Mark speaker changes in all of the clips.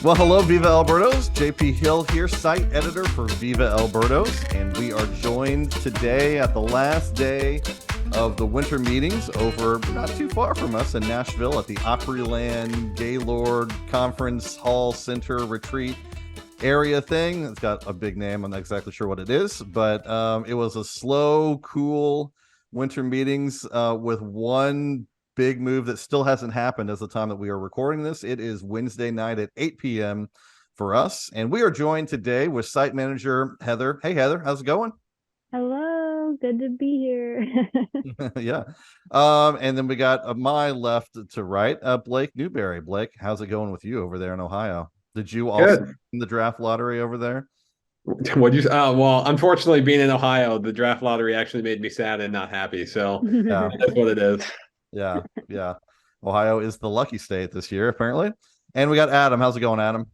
Speaker 1: Well, hello, Viva Albertos. JP Hill here, site editor for Viva Albertos, and we are joined today at the last day of the winter meetings over not too far from us in Nashville at the Opryland Gaylord Conference Hall Center Retreat area thing. It's got a big name. I'm not exactly sure what it is, but it was a slow, cool winter meetings with one big move that still hasn't happened as the time that we are recording this. It is Wednesday night at 8 p.m. for us, and we are joined today with site manager Heather. Hey, Heather, how's it going?
Speaker 2: Hello, good to be here.
Speaker 1: Yeah. And then we got my left to right, Blake Newberry. Blake, how's it going with you over there in Ohio? Did you also
Speaker 3: Good.
Speaker 1: win the draft lottery over there?
Speaker 3: What you? Well, unfortunately, being in Ohio, the draft lottery actually made me sad and not happy. So
Speaker 1: Yeah,
Speaker 3: that's what it is.
Speaker 1: yeah. Ohio is the lucky state this year, apparently. And we got Adam. How's it going, Adam?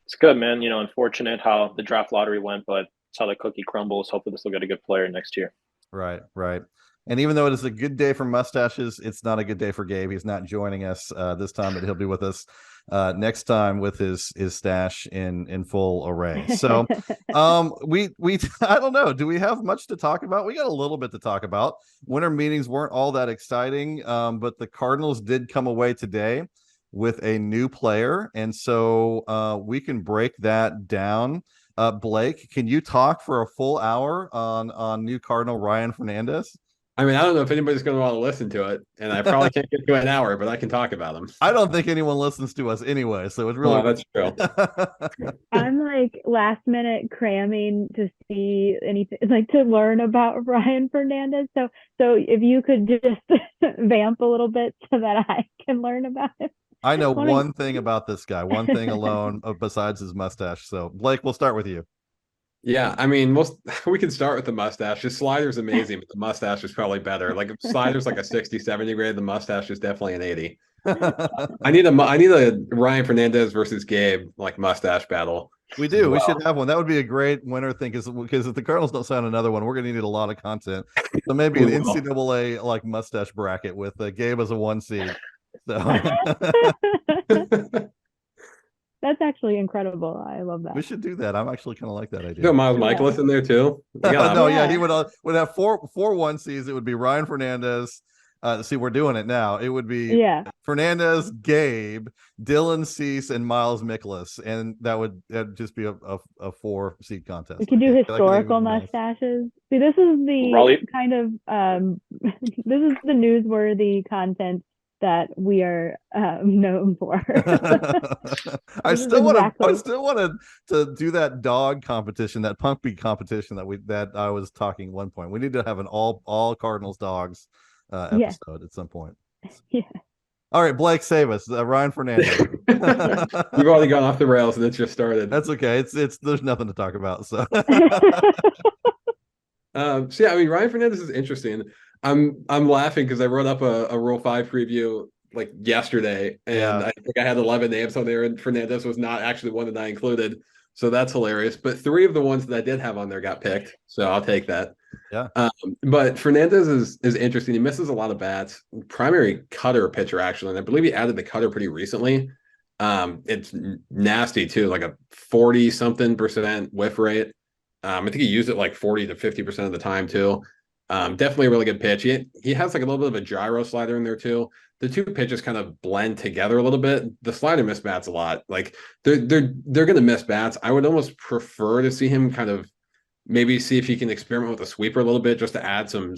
Speaker 4: It's good, man. Unfortunate how the draft lottery went, but it's how the cookie crumbles. Hopefully, this will get a good player next year.
Speaker 1: Right. And even though it is a good day for mustaches, it's not a good day for Gabe. He's not joining us this time, but he'll be with us next time with his stash in full array. So we I don't know. Do we have much to talk about? We got a little bit to talk about. Winter meetings weren't all that exciting, but the Cardinals did come away today with a new player, and so we can break that down. Blake, can you talk for a full hour on new Cardinal Ryan Fernandez?
Speaker 3: I mean, I don't know if anybody's going to want to listen to it, and I probably can't get to an hour, but I can talk about them.
Speaker 1: I don't think anyone listens to us anyway, so it's really.
Speaker 3: Oh, that's true.
Speaker 2: I'm like last minute cramming to see anything, like to learn about Ryan Fernandez. So if you could just vamp a little bit so that I can learn about him.
Speaker 1: I know one thing about this guy, one thing alone besides his mustache. So Blake, we'll start with you.
Speaker 3: Yeah, I mean, we can start with the mustache. His slider's amazing, but the mustache is probably better. Like if slider's like a 60, 70 grade, the mustache is definitely an 80. I need a Ryan Fernandez versus Gabe like mustache battle.
Speaker 1: We do. We should have one. That would be a great winner thing because if the Cardinals don't sign another one, we're going to need a lot of content. So maybe an NCAA like mustache bracket with Gabe as a 1 seed. So
Speaker 2: That's actually incredible. I love that.
Speaker 1: We should do that. I'm actually kind of like that idea.
Speaker 3: You Miles Michaelis in there too.
Speaker 1: No, yeah, he would have four 1Cs. It would be Ryan Fernandez. See, we're doing it now. It would be Fernandez, Gabe, Dylan Cease, and Miles Mikolas, and that'd just be a 4-seed contest.
Speaker 2: We could do historical mustaches. See, this is the kind of this is the newsworthy content that we are known for.
Speaker 1: I still wanted to do that dog competition, that puppy competition that I was talking at one point. We need to have an all Cardinals dogs episode at some point.
Speaker 2: Yeah.
Speaker 1: All right, Blake, save us. Ryan Fernandez.
Speaker 3: We've already gone off the rails and it's just started.
Speaker 1: That's okay. It's there's nothing to talk about. So
Speaker 3: yeah, I mean Ryan Fernandez is interesting. I'm laughing because I wrote up a Rule 5 preview like yesterday, and I think I had 11 names on there, and Fernandez was not actually one that I included. So that's hilarious. But 3 of the ones that I did have on there got picked, so I'll take that.
Speaker 1: Yeah.
Speaker 3: But Fernandez is interesting. He misses a lot of bats. Primary cutter pitcher actually, and I believe he added the cutter pretty recently. It's nasty too, like a 40-something% whiff rate. I think he used it like 40 to 50% of the time too. Definitely a really good pitch. He has like a little bit of a gyro slider in there too. The 2 pitches kind of blend together a little bit. The slider miss bats a lot. Like they're going to miss bats. I would almost prefer to see him kind of maybe see if he can experiment with a sweeper a little bit just to add some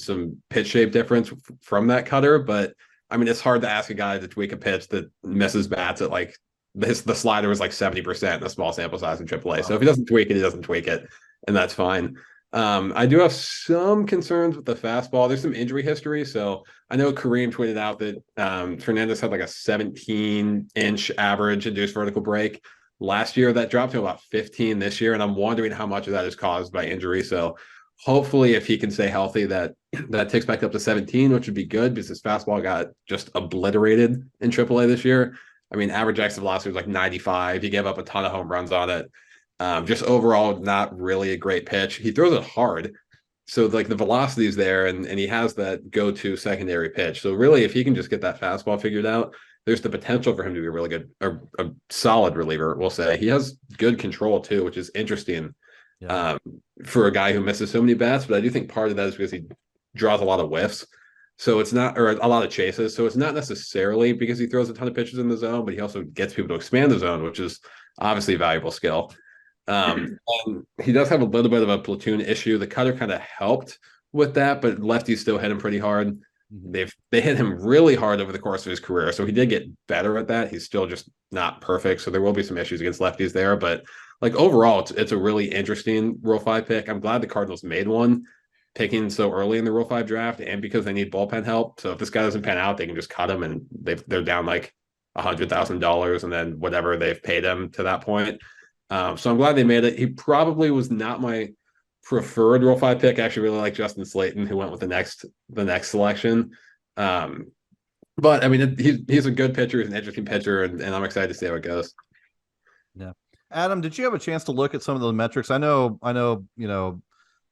Speaker 3: pitch shape difference from that cutter. But I mean, it's hard to ask a guy to tweak a pitch that misses bats at like the slider was like 70% in a small sample size in AAA. So if he doesn't tweak it, he doesn't tweak it, and that's fine. I do have some concerns with the fastball. There's some injury history. So I know Kareem tweeted out that Fernandez had like a 17-inch average induced vertical break last year. That dropped to about 15 this year. And I'm wondering how much of that is caused by injury. So hopefully if he can stay healthy, that ticks back up to 17, which would be good because his fastball got just obliterated in AAA this year. I mean, average exit velocity was like 95. He gave up a ton of home runs on it. Just overall, not really a great pitch. He throws it hard. So like the velocity is there and he has that go-to secondary pitch. So really, if he can just get that fastball figured out, there's the potential for him to be a really good, a solid reliever. We'll say he has good control too, which is interesting for a guy who misses so many bats. But I do think part of that is because he draws a lot of whiffs. So it's not, or a lot of chases. So it's not necessarily because he throws a ton of pitches in the zone, but he also gets people to expand the zone, which is obviously a valuable skill. And he does have a little bit of a platoon issue. The cutter kind of helped with that, but lefties still hit him pretty hard. They hit him really hard over the course of his career, so he did get better at that. He's still just not perfect, so there will be some issues against lefties there. But like overall, it's a really interesting Rule 5 pick. I'm glad the Cardinals made one, picking so early in the Rule 5 draft, and because they need bullpen help. So if this guy doesn't pan out, they can just cut him, and they're down like $100,000, and then whatever they've paid him to that point. So I'm glad they made it. He probably was not my preferred Rule 5 pick. I actually really like Justin Slayton, who went with the next selection. But I mean, he's a good pitcher. He's an interesting pitcher, and I'm excited to see how it goes.
Speaker 1: Yeah. Adam, did you have a chance to look at some of the metrics? I know,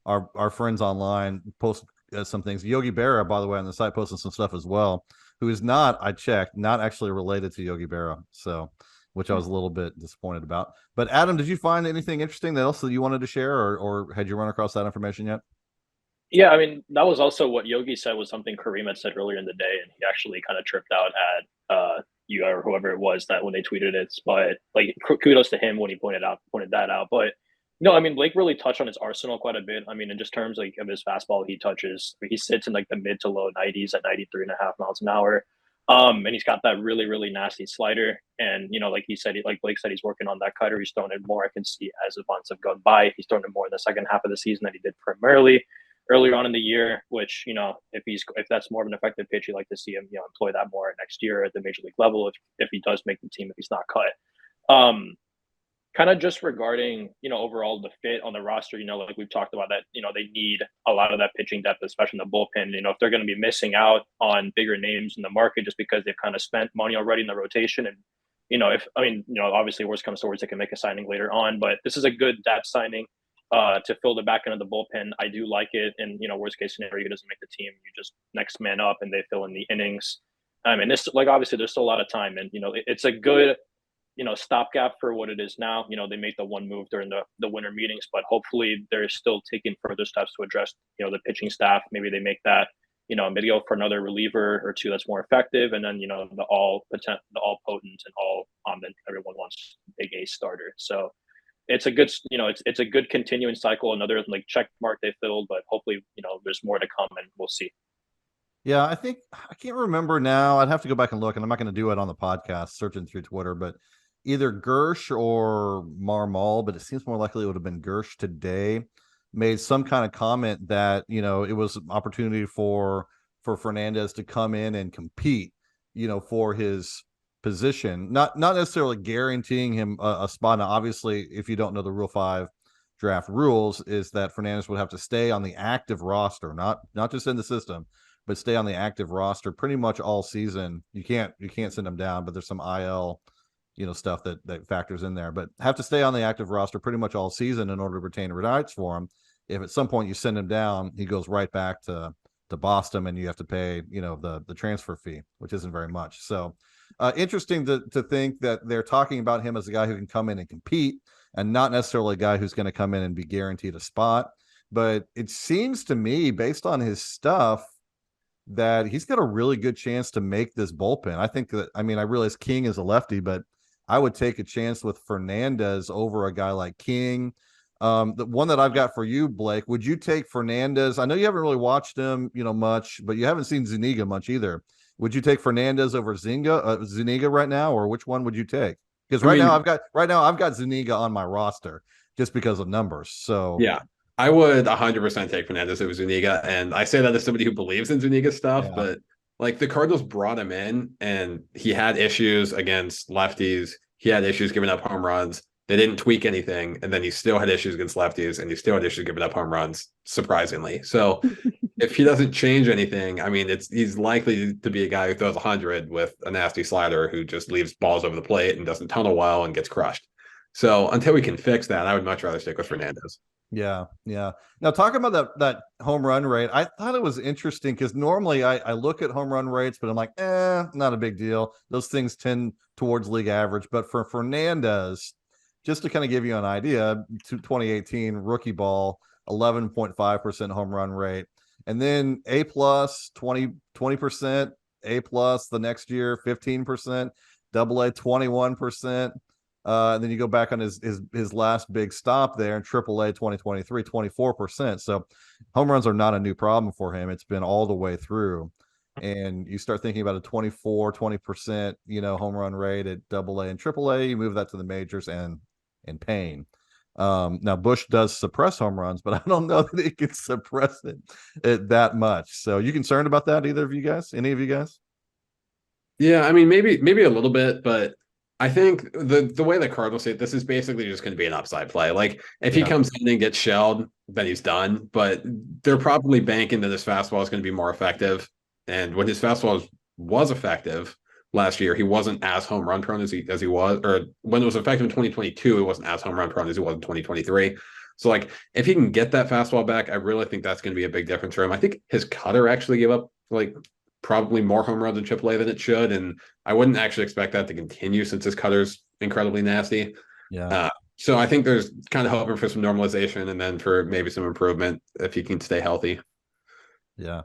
Speaker 1: our friends online post some things. Yogi Berra, by the way, on the site posted some stuff as well, who is not, I checked, not actually related to Yogi Berra. So, which I was a little bit disappointed about. But Adam, did you find anything interesting that you wanted to share, or had you run across that information yet?
Speaker 4: Yeah, I mean, that was also what Yogi said was something Kareem had said earlier in the day, and he actually kind of tripped out at you or whoever it was that when they tweeted it. But like, kudos to him when he pointed that out. But no, I mean, Blake really touched on his arsenal quite a bit. I mean, in just terms like of his fastball, he sits in like the mid to low 90s at 93.5 miles an hour. And he's got that really, really nasty slider. And, like Blake said, he's working on that cutter. He's thrown it more. I can see as the months have gone by, he's thrown it more in the second half of the season than he did primarily earlier on in the year, which, if that's more of an effective pitch, you'd like to see him, employ that more next year at the major league level if he does make the team, if he's not cut. Kind of just regarding, overall the fit on the roster, like we've talked about that, they need a lot of that pitching depth, especially in the bullpen. If they're going to be missing out on bigger names in the market just because they've kind of spent money already in the rotation. And, obviously worst comes to worst, they can make a signing later on, but this is a good depth signing to fill the back end of the bullpen. I do like it. And, worst case scenario, he doesn't make the team. You just next man up and they fill in the innings. And this, obviously there's still a lot of time, and, it's a good, stopgap for what it is now. They made the one move during the winter meetings, but hopefully they're still taking further steps to address, the pitching staff. Maybe they make that, maybe go for another reliever or two that's more effective. And then, the all potent and all that everyone wants big ace starter. So it's a good, it's a good continuing cycle. Another like check mark they filled, but hopefully, there's more to come and we'll see.
Speaker 1: Yeah, I think I can't remember now. I'd have to go back and look, and I'm not going to do it on the podcast, searching through Twitter, but either Gersh or Marmal, but it seems more likely it would have been Gersh today, made some kind of comment that, it was an opportunity for Fernandez to come in and compete, for his position, not necessarily guaranteeing him a spot. Now, obviously, if you don't know the Rule 5 draft rules, is that Fernandez would have to stay on the active roster, not just in the system, but stay on the active roster pretty much all season. You can't send him down, but there's some IL, stuff that factors in there, but have to stay on the active roster pretty much all season in order to retain rights for him. If at some point you send him down, he goes right back to Boston, and you have to pay, the transfer fee, which isn't very much. So interesting to think that they're talking about him as a guy who can come in and compete, and not necessarily a guy who's going to come in and be guaranteed a spot. But it seems to me, based on his stuff, that he's got a really good chance to make this bullpen. I think that, I realize King is a lefty, but I would take a chance with Fernandez over a guy like King. The one that I've got for you, Blake, would you take Fernandez? I know you haven't really watched him, much, but you haven't seen Zuniga much either. Would you take Fernandez over Zuniga right now, or which one would you take? Because right now I've got Zuniga on my roster just because of numbers. So
Speaker 3: yeah, I would 100% take Fernandez over Zuniga, and I say that as somebody who believes in Zuniga stuff, but like the Cardinals brought him in, and he had issues against lefties. He had issues giving up home runs. They didn't tweak anything, and then he still had issues against lefties, and he still had issues giving up home runs, surprisingly. So if he doesn't change anything, he's likely to be a guy who throws 100 with a nasty slider who just leaves balls over the plate and doesn't tunnel well and gets crushed. So until we can fix that, I would much rather stick with Fernandez.
Speaker 1: Yeah, yeah. Now talking about that home run rate, I thought it was interesting because normally I look at home run rates, but I'm like, not a big deal. Those things tend towards league average. But for Fernandez, just to kind of give you an idea, 2018 rookie ball, 11.5% home run rate, and then A plus 20%, A plus the next year 15%, double A 21%. And then you go back on his last big stop there in AAA 2023, 24%. So home runs are not a new problem for him. It's been all the way through. And you start thinking about a 20% home run rate at AA and AAA, you move that to the majors and pain. Now Bush does suppress home runs, but I don't know that he can suppress it that much. So you concerned about that, either of you guys? Any of you guys?
Speaker 3: Yeah, I mean, maybe a little bit, but I think the way the Cardinals see it, this is basically just going to be an upside play. Like if he
Speaker 1: Yeah.
Speaker 3: comes in and gets shelled, then he's done. But they're probably banking that his fastball is going to be more effective. And when his fastball was effective last year, he wasn't as home run prone as he was, or when it was effective in 2022, he wasn't as home run prone as he was in 2023. So like if he can get that fastball back, I really think that's going to be a big difference for him. I think his cutter actually gave up like probably more home runs in AAA than it should, and I wouldn't actually expect that to continue since his cutter's incredibly nasty.
Speaker 1: Yeah.
Speaker 3: So I think there's kind of hoping for some normalization and then for maybe some improvement if he can stay healthy.
Speaker 1: Yeah.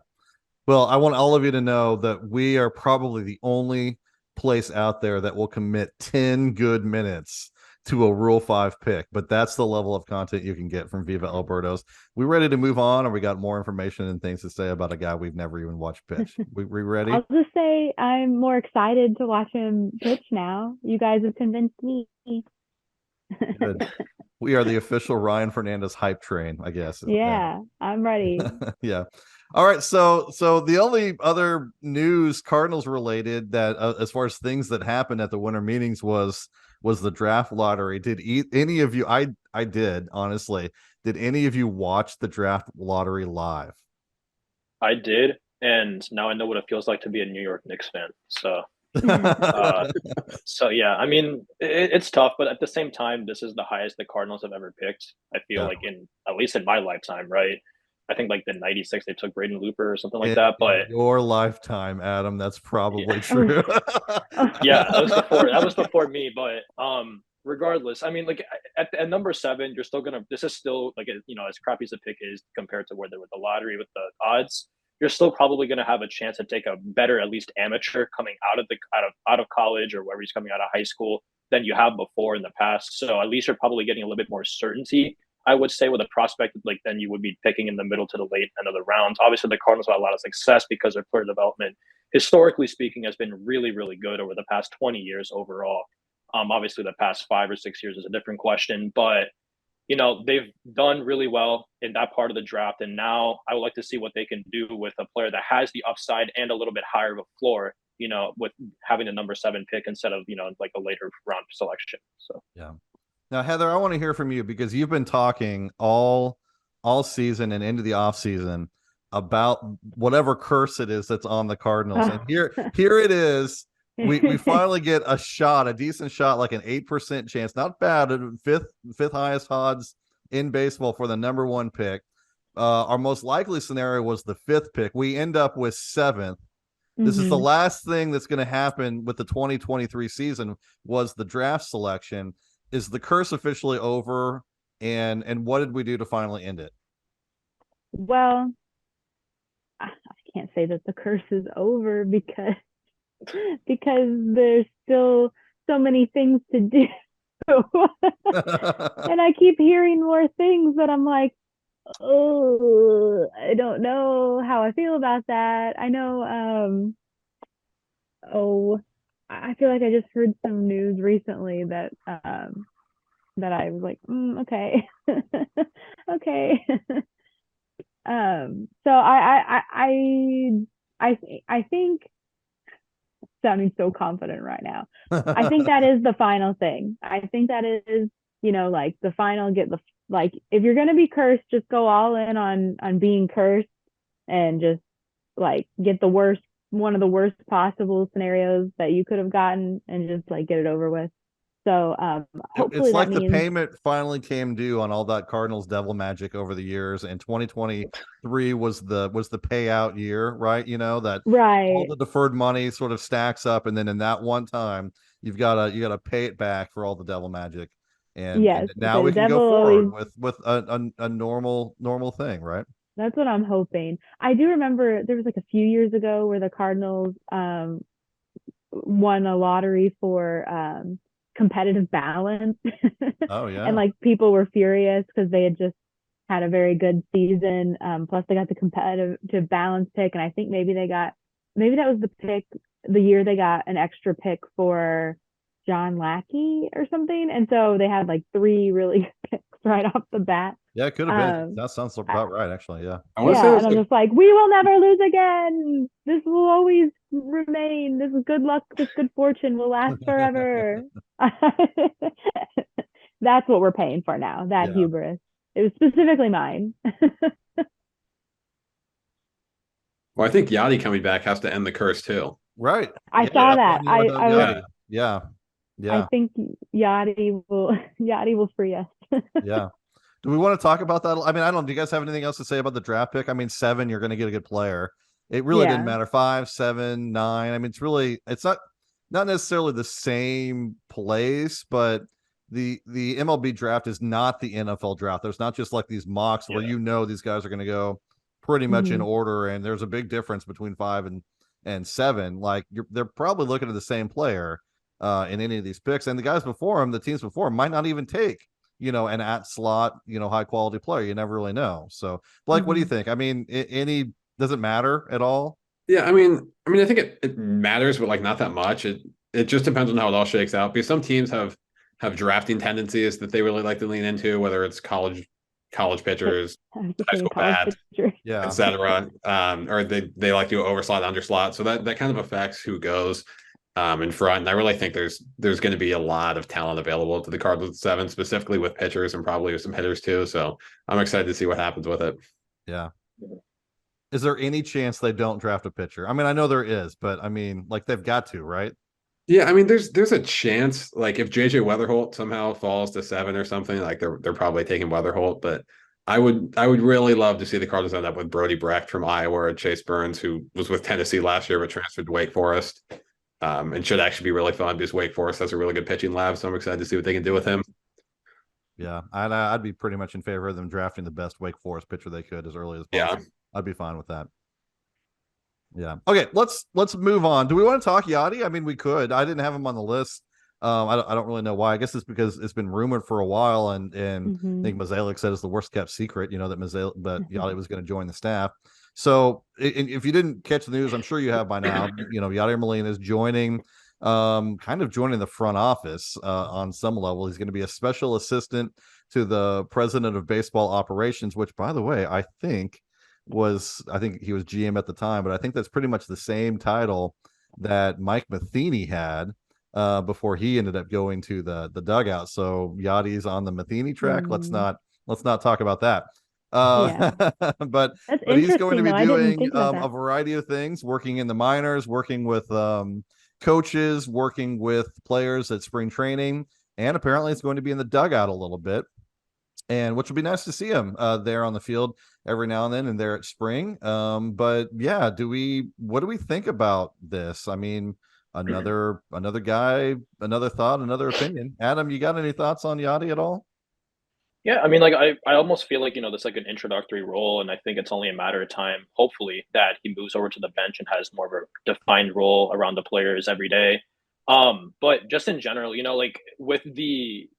Speaker 1: Well, I want all of you to know that we are probably the only place out there that will commit 10 good minutes to a Rule 5 pick, but that's the level of content you can get from Viva Alberto's. We ready to move on, or we got more information and things to say about a guy we've never even watched pitch? We ready?
Speaker 2: I'll just say I'm more excited to watch him pitch now. You guys have convinced me.
Speaker 1: Good. We are the official Ryan Fernandez hype train, I guess.
Speaker 2: Yeah, I'm ready.
Speaker 1: Yeah. All right. So the only other news Cardinals related that as far as things that happened at the winter meetings was the draft lottery. Did any of you? I did, honestly. Did any of you watch the draft lottery live?
Speaker 4: I did, and now I know what it feels like to be a New York Knicks fan. Uh, so yeah, I mean, it's tough, but at the same time, this is the highest the Cardinals have ever picked. I feel
Speaker 1: Yeah.
Speaker 4: like in at least in my lifetime, right? I think like the '96 they took Braden Looper or something like
Speaker 1: In
Speaker 4: that. But
Speaker 1: your lifetime, Adam, that's probably
Speaker 4: yeah,
Speaker 1: true.
Speaker 4: yeah, that was before me. But regardless, I mean, like at number 7, you're still gonna. This is still like as crappy as the pick is compared to where they're with the lottery with the odds. You're still probably going to have a chance to take a better, at least amateur coming out of college or wherever he's coming out of high school than you have before in the past. So at least you're probably getting a little bit more certainty, I would say, with a prospect like than you would be picking in the middle to the late end of the rounds. Obviously, the Cardinals have a lot of success because their player development, historically speaking, has been really, really good over the past 20 years overall. Obviously, the past 5 or 6 years is a different question, but they've done really well in that part of the draft. And now I would like to see what they can do with a player that has the upside and a little bit higher of a floor, with having the number 7 pick instead of, like a later round selection. So,
Speaker 1: Yeah. Now, Heather, I want to hear from you because you've been talking all season and into the off season about whatever curse it is that's on the Cardinals. And here it is. We finally get a decent shot, like an 8% chance. Not bad. Fifth highest odds in baseball for the number 1 pick. Our most likely scenario was the 5th pick. We end up with 7th. This is the last thing that's going to happen with the 2023 season was the draft selection. Is the curse officially over? And what did we do to finally end it?
Speaker 2: Well, I can't say that the curse is over because there's still so many things to do. And I keep hearing more things that I'm like, oh, I don't know how I feel about that. I know, I feel like I just heard some news recently that I was like, okay, okay. So I think, sounding so confident right now, I think that is the final thing. I think that is, like the final, like if you're gonna be cursed, just go all in on being cursed and just like get one of the worst possible scenarios that you could have gotten and just like get it over with. So hopefully
Speaker 1: It's
Speaker 2: that
Speaker 1: like the
Speaker 2: means
Speaker 1: payment finally came due on all that Cardinals devil magic over the years, and 2023 was the payout year, right? You know that all
Speaker 2: right.
Speaker 1: the deferred money sort of stacks up, and then in that one time, you gotta pay it back for all the devil magic, and
Speaker 2: Yes.
Speaker 1: now
Speaker 2: So the
Speaker 1: we can go
Speaker 2: devil
Speaker 1: forward
Speaker 2: always,
Speaker 1: with a normal thing, right?
Speaker 2: that's what I'm hoping. I do remember there was like a few years ago where the Cardinals won a lottery for competitive balance.
Speaker 1: Oh
Speaker 2: And
Speaker 1: yeah,
Speaker 2: like people were furious because they had just had a very good season. Plus they got the competitive to balance pick. And I think maybe that was the pick, the year they got an extra pick for John Lackey or something. And so they had like three really good picks right off the bat.
Speaker 1: yeah, it could have been.
Speaker 2: Um,
Speaker 1: That sounds about right, actually. Yeah.
Speaker 3: I want to say
Speaker 2: yeah,
Speaker 3: that's
Speaker 2: and I'm
Speaker 3: like,
Speaker 2: just like, we will never lose again. This will always remain. This is good luck. This good fortune will last forever. That's what we're paying for now. That
Speaker 1: Yeah.
Speaker 2: hubris. It was specifically mine.
Speaker 3: well, I think Yachty coming back has to end the curse too.
Speaker 1: Right.
Speaker 2: I
Speaker 1: Yeah,
Speaker 2: saw
Speaker 1: that's why I
Speaker 2: that.
Speaker 1: need to without
Speaker 3: Yeah.
Speaker 1: Yachty. Yeah.
Speaker 2: I
Speaker 1: Yeah.
Speaker 2: think Yachty will free us.
Speaker 1: Yeah. Do we want to talk about that? I mean, I don't. Do you guys have anything else to say about the draft pick? I mean, 7, you're going to get a good player. It really didn't
Speaker 2: Yeah.
Speaker 1: matter. 5, 7, 9. I mean, it's not necessarily the same place, but the MLB draft is not the NFL draft. There's not just like these mocks where these guys are going to go pretty much in
Speaker 2: Mhm.
Speaker 1: order, and there's a big difference between 5 and 7. Like they're probably looking at the same player in any of these picks, and the guys before him, the teams before him, might not even take an at slot, high quality player. You never really know. So, Blake, what do you
Speaker 2: Mhm.
Speaker 1: think? I mean, any does it matter at all?
Speaker 3: Yeah, I think it matters, but like not that much. It just depends on how it all shakes out. Because some teams have drafting tendencies that they really like to lean into, whether it's college pitchers,
Speaker 2: I was just
Speaker 3: high
Speaker 2: saying
Speaker 3: school
Speaker 2: college
Speaker 3: bats,
Speaker 2: pitcher.
Speaker 1: Yeah,
Speaker 3: etc. Or they like to go overslot, underslot. So that kind of affects who goes in front. And I really think there's going to be a lot of talent available to the Cardinals at 7, specifically with pitchers and probably with some hitters too. So I'm excited to see what happens with it.
Speaker 1: yeah. Is there any chance they don't draft a pitcher? I mean, I know there is, but I mean, like they've got to, right?
Speaker 3: Yeah, there's a chance like if JJ Weatherholt somehow falls to 7 or something, like they're probably taking Weatherholt, but I would really love to see the Cardinals end up with Brody Brecht from Iowa or Chase Burns, who was with Tennessee last year but transferred to Wake Forest. And should actually be really fun because Wake Forest has a really good pitching lab, so I'm excited to see what they can do with him.
Speaker 1: Yeah, I'd be pretty much in favor of them drafting the best Wake Forest pitcher they could as early as
Speaker 3: Yeah.
Speaker 1: possible. I'd be fine with that. Yeah. Okay, let's move on. Do we want to talk Yachty? I mean, we could. I didn't have him on the list. I don't really know why. I guess it's because it's been rumored for a while, and I think Mazalik said it's the worst kept secret. That Yachty was going to join the staff. So if you didn't catch the news, I'm sure you have by now. Yadier Molina is joining the front office on some level. He's going to be a special assistant to the president of baseball operations, which, by the way, I think he was GM at the time, but I think that's pretty much the same title that Mike Matheny had before he ended up going to the dugout. So Yachty's on the Matheny track. Let's not talk about that.
Speaker 2: Yeah.
Speaker 1: But
Speaker 2: That's
Speaker 1: he's going to
Speaker 2: interesting,
Speaker 1: be
Speaker 2: though. I didn't
Speaker 1: doing
Speaker 2: think about that.
Speaker 1: a variety of things, working in the minors, working with coaches, working with players at spring training, and apparently it's going to be in the dugout a little bit, and which would be nice to see him there on the field every now and then and there at spring. But yeah, what do we think about this? I mean, another guy, another thought, another opinion. Adam, you got any thoughts on Yachty at all?
Speaker 4: Yeah, I mean, like I almost feel like that's like an introductory role, and I think it's only a matter of time, hopefully, that he moves over to the bench and has more of a defined role around the players every day. But just in general, like with the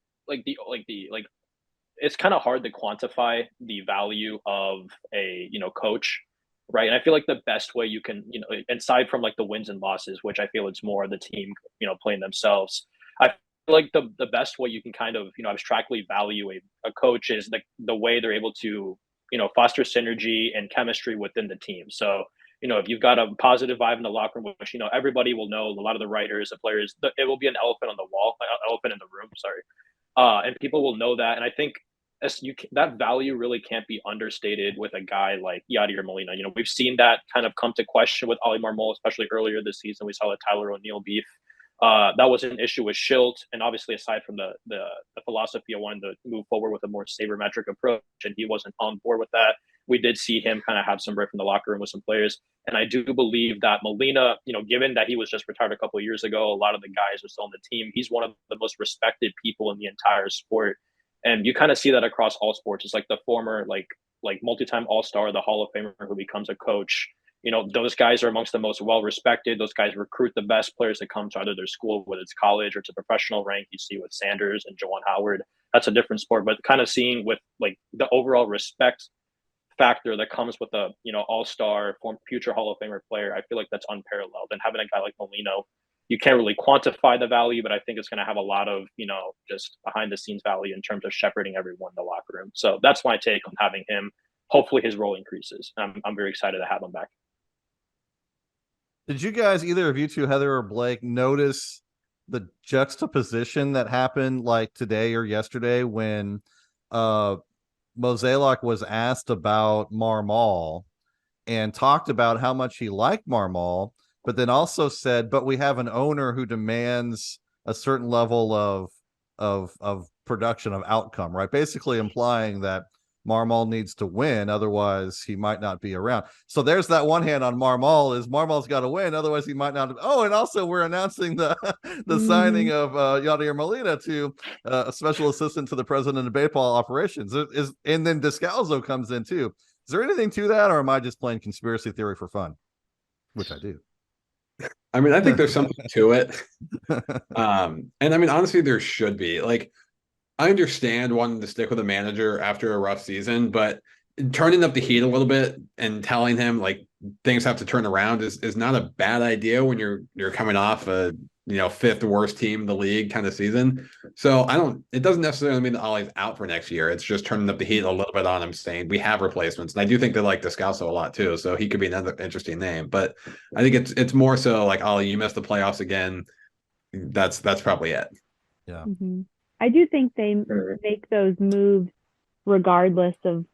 Speaker 4: it's kind of hard to quantify the value of a coach, right? And I feel like the best way you can aside from like the wins and losses, which I feel it's more the team playing themselves. I feel like the best way you can kind of abstractly value a coach is the way they're able to foster synergy and chemistry within the team. So if you've got a positive vibe in the locker room, which everybody will know, a lot of the writers, the players, it will be an elephant on the wall, elephant in the room. Sorry, and people will know that. And I think that value really can't be understated with a guy like Yadier Molina. We've seen that kind of come to question with Ali Marmol, especially earlier this season. We saw the Tyler O'Neill beef. That was an issue with Schilt, and obviously aside from the philosophy of wanting to move forward with a more sabermetric approach, and he wasn't on board with that. We did see him kind of have some rift in the locker room with some players, and I do believe that Molina, given that he was just retired a couple of years ago, a lot of the guys are still on the team. He's one of the most respected people in the entire sport, and you kind of see that across all sports. It's like the former like multi-time All-Star, the Hall of Famer who becomes a coach. Those guys are amongst the most well-respected. Those guys recruit the best players that come to either their school, whether it's college or to professional rank. You see with Sanders and Juwan Howard. That's a different sport, but kind of seeing with like the overall respect factor that comes with a all-star future Hall of Famer player, I feel like that's unparalleled. And having a guy like Molino, you can't really quantify the value, but I think it's going to have a lot of just behind the scenes value in terms of shepherding everyone in the locker room. So that's my take on having him. Hopefully his role increases. I'm very excited to have him back.
Speaker 1: Did you guys, either of you two, Heather or Blake, notice the juxtaposition that happened like today or yesterday when Mozeliak was asked about Marmol and talked about how much he liked Marmol, but then also said, but we have an owner who demands a certain level of production, of outcome, right? Basically implying that Marmol needs to win, otherwise he might not be around. So there's that one hand on Marmol, is Marmol's got to win, otherwise he might not. Oh, and also we're announcing the signing of Yadier Molina to a special assistant to the president of baseball operations. And then Descalzo comes in too. Is there anything to that, or am I just playing conspiracy theory for fun? Which I do.
Speaker 3: I mean, I think there's something to it. And I mean, honestly, there should be. Like, I understand wanting to stick with a manager after a rough season, but turning up the heat a little bit and telling him like things have to turn around is not a bad idea when you're coming off a fifth worst team in the league kind of season. So it doesn't necessarily mean that Ollie's out for next year. It's just turning up the heat a little bit on him, saying we have replacements. And I do think they like Descalso a lot too, so he could be another interesting name. But I think it's more so like, Ollie, you missed the playoffs again. That's probably it.
Speaker 1: Yeah.
Speaker 2: Mm-hmm. I do think they make those moves regardless of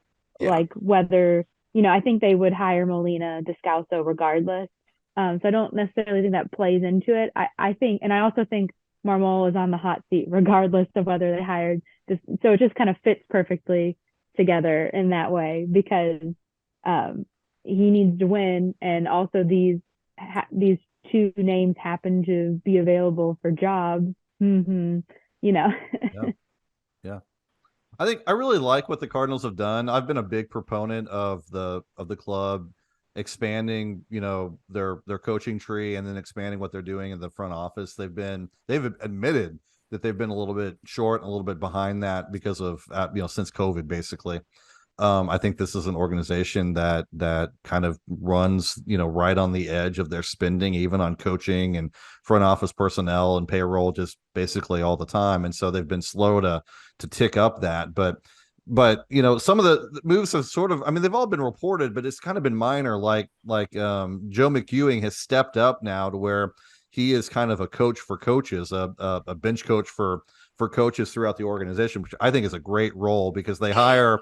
Speaker 2: like whether, I think they would hire Molina, Descalso regardless. So I don't necessarily think that plays into it. I think, and I also think Marmol is on the hot seat regardless of whether they hired this. So it just kind of fits perfectly together in that way, because he needs to win. And also these two names happen to be available for jobs. Yeah.
Speaker 1: I think I really like what the Cardinals have done. I've been a big proponent of the club expanding, their coaching tree, and then expanding what they're doing in the front office. They've admitted that they've been a little bit short, a little bit behind that because of since COVID, basically. I think this is an organization that kind of runs, right on the edge of their spending, even on coaching and front office personnel and payroll, just basically all the time. And so they've been slow to tick up that. But some of the moves have sort of, I mean, they've all been reported, but it's kind of been minor. Like Joe McEwing has stepped up now to where he is kind of a coach for coaches, a bench coach for coaches throughout the organization, which I think is a great role, because they hire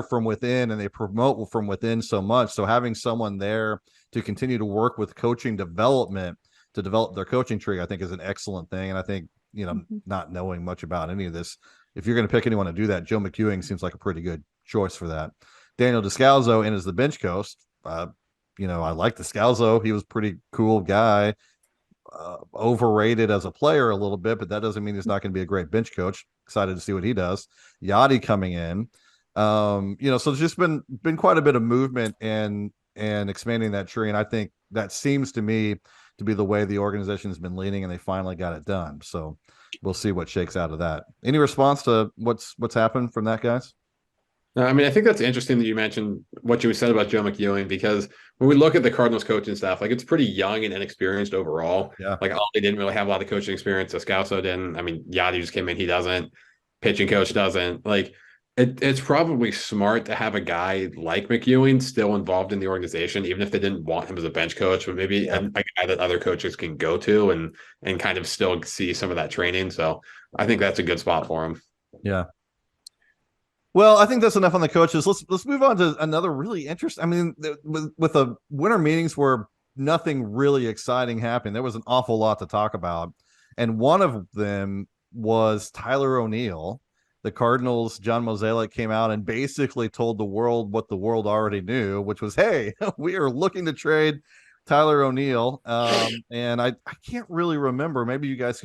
Speaker 1: from within and they promote from within so much. So having someone there to continue to work with coaching development, to develop their coaching tree, I think is an excellent thing. And I think, not knowing much about any of this, if you're going to pick anyone to do that, Joe McEwing seems like a pretty good choice for that. Daniel Descalzo in as the bench coach. I like Descalzo. He was a pretty cool guy. Overrated as a player a little bit, but that doesn't mean he's not going to be a great bench coach. Excited to see what he does. Yadi coming in. So there's just been quite a bit of movement and expanding that tree. And I think that seems to me to be the way the organization has been leaning, and they finally got it done. So we'll see what shakes out of that. Any response to what's happened from that, guys?
Speaker 3: I mean, I think that's interesting that you mentioned what you said about Joe McEwing, because when we look at the Cardinals coaching staff, like, it's pretty young and inexperienced overall.
Speaker 1: Yeah.
Speaker 3: Like, Ollie didn't really have a lot of coaching experience. Descalso didn't. I mean, Yadi just came in. He doesn't. Pitching coach doesn't. Like, it's probably smart to have a guy like McEwing still involved in the organization, even if they didn't want him as a bench coach, but maybe a guy that other coaches can go to and kind of still see some of that training. So I think that's a good spot for him.
Speaker 1: Yeah. Well, I think that's enough on the coaches. Let's move on to another really interesting. I mean, with the winter meetings where nothing really exciting happened. There was an awful lot to talk about. And one of them was Tyler O'Neill. The Cardinals, John Mozeliak came out and basically told the world what the world already knew, which was, hey, we are looking to trade Tyler O'Neill. And I can't really remember, maybe you guys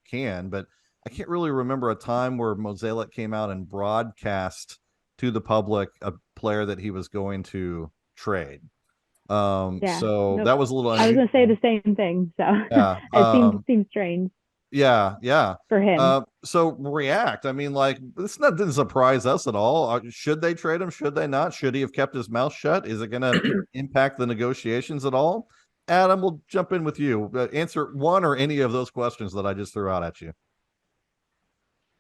Speaker 1: can, but I can't really remember a time where Mozeliak came out and broadcast to the public a player that he was going to trade. So that was a little
Speaker 2: I was
Speaker 1: unusual.
Speaker 2: gonna say the same thing. So
Speaker 1: Yeah.
Speaker 2: it seems strange.
Speaker 1: Yeah.
Speaker 2: For him.
Speaker 1: So react. I mean, like, this didn't surprise us at all. Should they trade him? Should they not? Should he have kept his mouth shut? Is it going to impact the negotiations at all? Adam, we'll jump in with you. Answer one or any of those questions that I just threw out at you.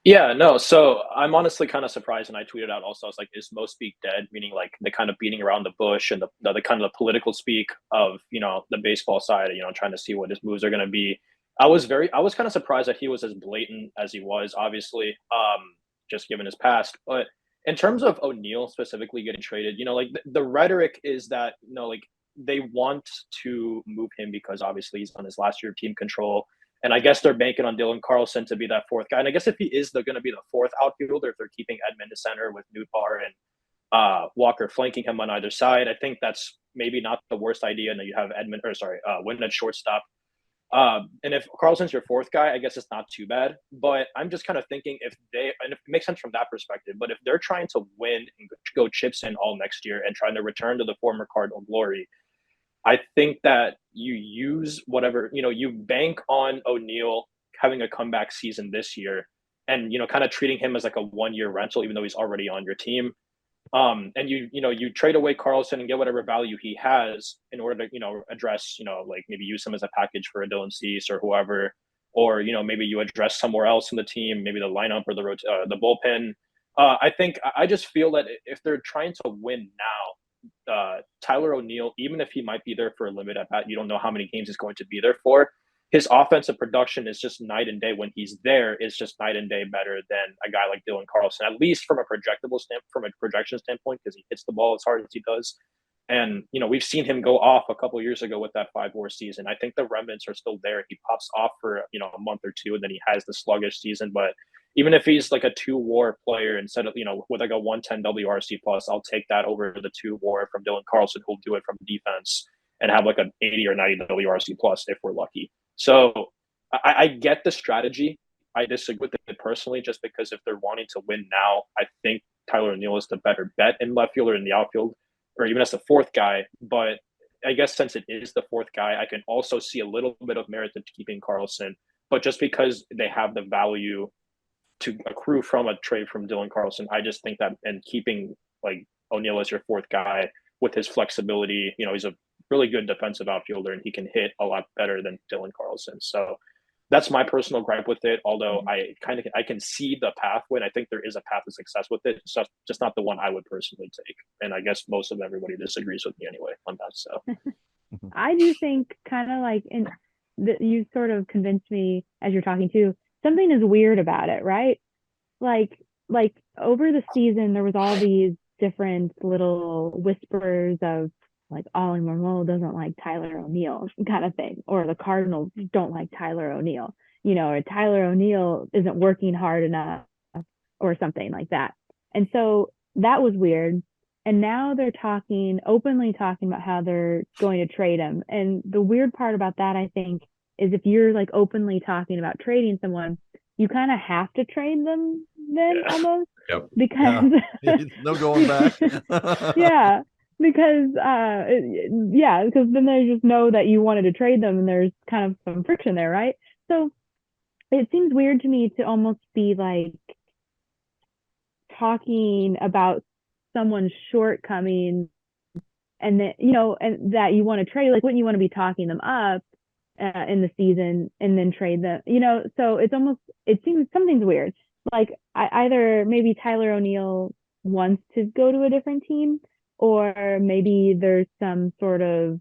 Speaker 4: Yeah, no. So I'm honestly kind of surprised, and I tweeted out also. I was like, "Is Mo speak dead?" Meaning like the kind of beating around the bush and the kind of the political speak of the baseball side. Trying to see what his moves are going to be. I was kind of surprised that he was as blatant as he was. Obviously, just given his past. But in terms of O'Neill specifically getting traded, like the rhetoric is that like they want to move him because obviously he's on his last year of team control. And I guess they're banking on Dylan Carlson to be that fourth guy. And I guess if he is going to be the fourth outfielder, if they're keeping Edman to center with Nootbaar and Walker flanking him on either side, I think that's maybe not the worst idea. And then you have Wynn at shortstop. And if Carlson's your fourth guy, I guess it's not too bad. But I'm just kind of thinking and if it makes sense from that perspective, but if they're trying to win and go chips in all next year and trying to return to the former Cardinal glory, I think that you use whatever, you bank on O'Neill having a comeback season this year and, kind of treating him as like a 1-year rental, even though he's already on your team. And you trade away Carlson and get whatever value he has in order to, address, like maybe use him as a package for a Dylan Cease or whoever, or, maybe you address somewhere else in the team, maybe the lineup or the bullpen. I just feel that if they're trying to win now, Tyler O'Neill, even if he might be there for a limited at bat, you don't know how many games he's going to be there for. His offensive production is just night and day. When he's there, it's just night and day better than a guy like Dylan Carlson, at least from a projection standpoint, because he hits the ball as hard as he does. And we've seen him go off a couple of years ago with that 5-WAR season. I think the remnants are still there. He pops off for a month or two, and then he has the sluggish season. But even if he's like a 2-WAR player instead of with like a 110 WRC plus, I'll take that over the 2-WAR from Dylan Carlson, who'll do it from defense and have like an 80 or 90 WRC plus if we're lucky. So I get the strategy. I disagree with it personally, just because if they're wanting to win now, I think Tyler O'Neill is the better bet in left field or in the outfield, or even as the fourth guy. But I guess since it is the fourth guy, I can also see a little bit of merit to keeping Carlson. But just because they have the value to accrue from a trade from Dylan Carlson, I just think that, and keeping like O'Neill as your fourth guy with his flexibility, he's a really good defensive outfielder and he can hit a lot better than Dylan Carlson. So that's my personal gripe with it. Although I can see the pathway, and I think there is a path to success with it. It's just not the one I would personally take. And I guess most of everybody disagrees with me anyway on that. So
Speaker 2: I do think kind of like you sort of convinced me as you're talking too. Something is weird about it, right? Like over the season, there was all these different little whispers of like Ollie Marmol doesn't like Tyler O'Neill kind of thing, or the Cardinals don't like Tyler O'Neill, or Tyler O'Neill isn't working hard enough or something like that. And so that was weird. And now they're openly talking about how they're going to trade him. And the weird part about that, I think, is if you're like openly talking about trading someone, you kind of have to trade them then almost.
Speaker 3: Yep.
Speaker 2: Because
Speaker 1: no going back.
Speaker 2: Yeah. Because because then they just know that you wanted to trade them and there's kind of some friction there, right? So it seems weird to me to almost be like talking about someone's shortcomings and that and that you want to trade. Like, wouldn't you want to be talking them up in the season and then trade them? So it seems something's weird. Like either maybe Tyler O'Neill wants to go to a different team, or maybe there's some sort of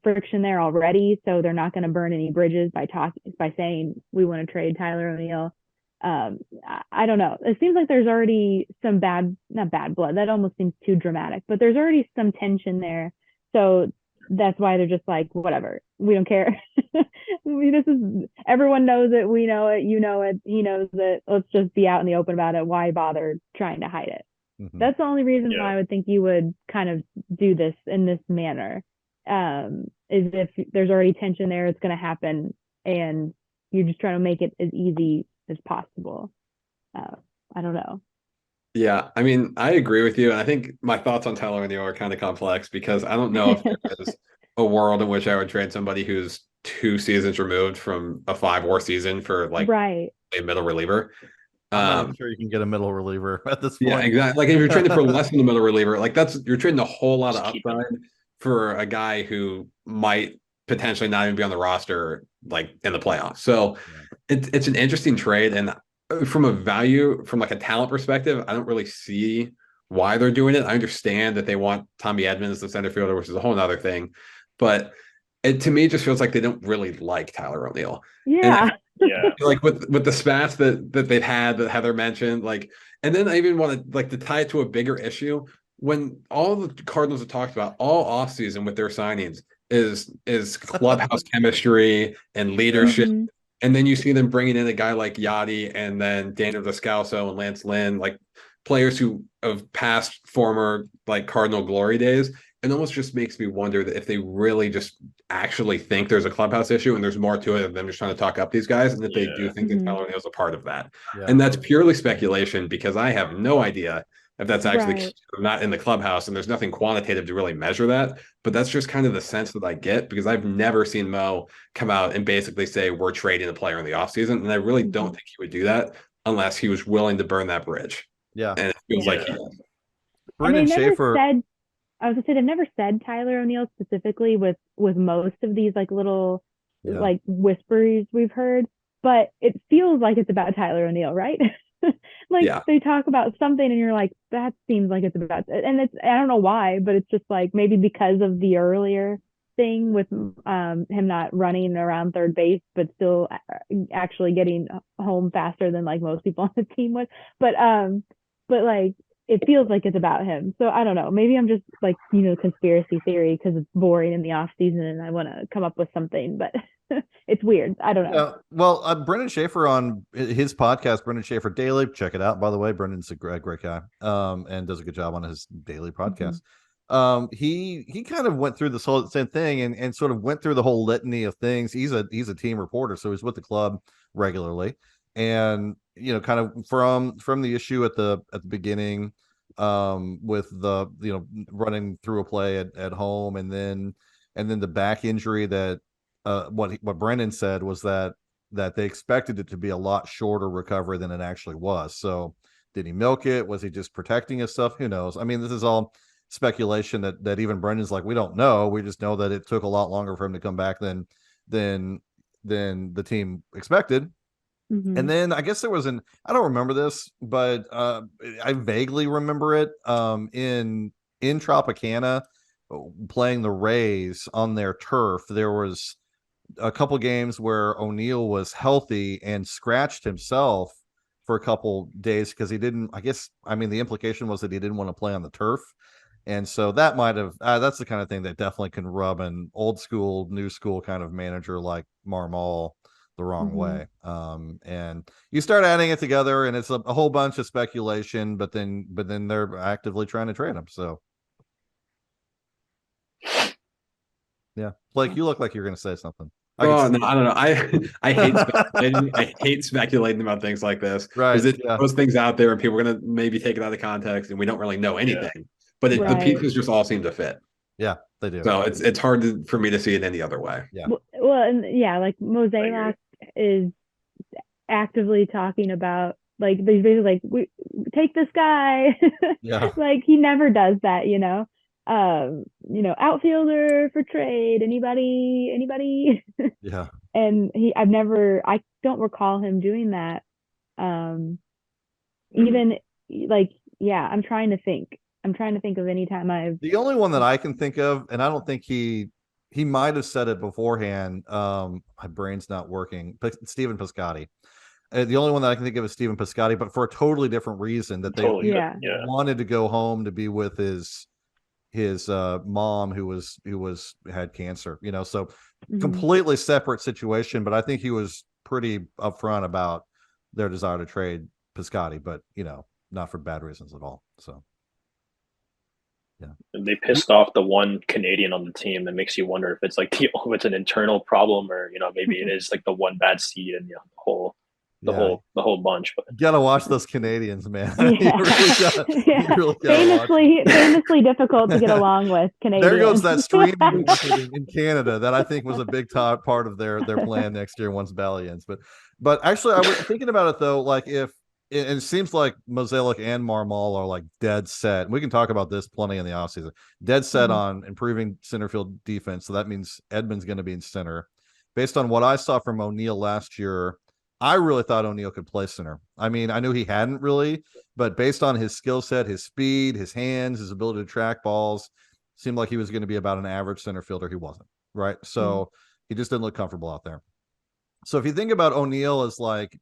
Speaker 2: friction there already, so they're not going to burn any bridges by saying we want to trade Tyler O'Neill. I don't know. It seems like there's already some not bad blood. That almost seems too dramatic, but there's already some tension there. So that's why they're just like, whatever, we don't care. This is, everyone knows it, we know it, you know it, he knows it. Let's just be out in the open about it. Why bother trying to hide it? That's the only reason why I would think you would kind of do this in this manner. Is if there's already tension there, it's going to happen, and you're just trying to make it as easy as possible. I don't know.
Speaker 3: Yeah, I mean, I agree with you. And I think my thoughts on Tyler O'Neill are kind of complex because I don't know if there is a world in which I would trade somebody who's 2 seasons removed from a 5 WAR season for like
Speaker 2: Right.
Speaker 3: a middle reliever.
Speaker 1: I'm not even sure you can get a middle reliever at this point.
Speaker 3: Yeah, exactly. Like if you're trading for less than a middle reliever, like you're trading a whole lot of upside for a guy who might potentially not even be on the roster like in the playoffs. So it's an interesting trade. And from a value, from like a talent perspective, I don't really see why they're doing it. I understand that they want Tommy Edmonds, the center fielder, which is a whole other thing. But to me, it just feels like they don't really like Tyler O'Neill.
Speaker 2: Yeah.
Speaker 4: Yeah.
Speaker 3: Like with the spats that they've had that Heather mentioned, like, and then I even want to like to tie it to a bigger issue. When all the Cardinals have talked about all offseason with their signings is clubhouse chemistry and leadership. And then you see them bringing in a guy like Yachty and then Daniel Descalso and Lance Lynn, like players who of past former like Cardinal glory days. It almost just makes me wonder that if they really just actually think there's a clubhouse issue and there's more to it than them just trying to talk up these guys, and that they do think that Tyler O'Neill's a part of that. And that's purely speculation because I have no idea if that's actually not in the clubhouse, and there's nothing quantitative to really measure that. But that's just kind of the sense that I get because I've never seen Mo come out and basically say we're trading a player in the offseason. And I really don't think he would do that unless he was willing to burn that bridge.
Speaker 1: Yeah.
Speaker 3: And it feels like he is.
Speaker 1: Brendan Schaefer.
Speaker 2: I was gonna say they've never said Tyler O'Neill specifically with most of these like little like whisperings we've heard, but it feels like it's about Tyler O'Neill, right? Like they talk about something and you're like, that seems like it's about, and it's, I don't know why, but it's just like maybe because of the earlier thing with him not running around third base, but still actually getting home faster than like most people on the team would. But like it feels like it's about him. So I don't know. Maybe I'm just like, conspiracy theory because it's boring in the off season and I want to come up with something, but it's weird. I don't know.
Speaker 1: Well, Brendan Schaefer on his podcast, Brendan Schaefer Daily, check it out. By the way, Brendan's a great guy, and does a good job on his daily podcast. He kind of went through this whole same thing and sort of went through the whole litany of things. He's a team reporter, so he's with the club regularly, and kind of from the issue at the beginning, with the running through a play at home, and then the back injury that what Brendan said was that they expected it to be a lot shorter recovery than it actually was. So did he milk it? Was he just protecting his stuff? Who knows? I mean, this is all speculation that even Brendan's like, we don't know. We just know that it took a lot longer for him to come back than the team expected. And then I guess there was I don't remember this, but I vaguely remember it in Tropicana playing the Rays on their turf. There was a couple games where O'Neill was healthy and scratched himself for a couple days because he didn't, the implication was that he didn't want to play on the turf. And so that might have, that's the kind of thing that definitely can rub an old school, new school kind of manager like Marmol the wrong way. And you start adding it together and it's a whole bunch of speculation, but then they're actively trying to trade him. So yeah, Blake, you look like you're going to say something.
Speaker 3: No, I don't know. I hate speculating. I hate speculating about things like this.
Speaker 1: Right.
Speaker 3: Because those things out there and people are going to maybe take it out of context and we don't really know anything. But the pieces just all seem to fit.
Speaker 1: Yeah, they do.
Speaker 3: So it's hard for me to see it any other way.
Speaker 1: Yeah.
Speaker 2: Well, and like Mosaic is actively talking about like they're basically like, we take this guy.
Speaker 1: Yeah.
Speaker 2: Like he never does that, outfielder for trade, anybody.
Speaker 1: Yeah.
Speaker 2: And I don't recall him doing that. Even like, I'm trying to think of any time
Speaker 1: the only one that I can think of, and I don't think he might have said it beforehand. My brain's not working, but Stephen Piscotty. The only one that I can think of is Stephen Piscotty, but for a totally different reason, that they wanted to go home to be with his his mom who had cancer, so
Speaker 2: Mhm.
Speaker 1: completely separate situation. But I think he was pretty upfront about their desire to trade Piscotty, but not for bad reasons at all. So yeah.
Speaker 4: And they pissed off the one Canadian on the team. That makes you wonder if it's like it's an internal problem, or maybe it is like the one bad seed and
Speaker 1: Yeah,
Speaker 4: the whole bunch. But
Speaker 1: you gotta watch those Canadians, man.
Speaker 2: Yeah.
Speaker 1: You really gotta watch.
Speaker 2: Famously difficult to get along with Canadians.
Speaker 1: There goes that streaming market in Canada that I think was a big part of their plan next year once Bally ends. But actually, I was thinking about it though. Like if it seems like Mozeliak and Marmol are like dead set. We can talk about this plenty in the offseason. Dead set on improving center field defense. So that means Edman's going to be in center. Based on what I saw from O'Neill last year, I really thought O'Neill could play center. I mean, I knew he hadn't really, but based on his skill set, his speed, his hands, his ability to track balls, seemed like he was going to be about an average center fielder. He wasn't, right? So he just didn't look comfortable out there. So if you think about O'Neill as like,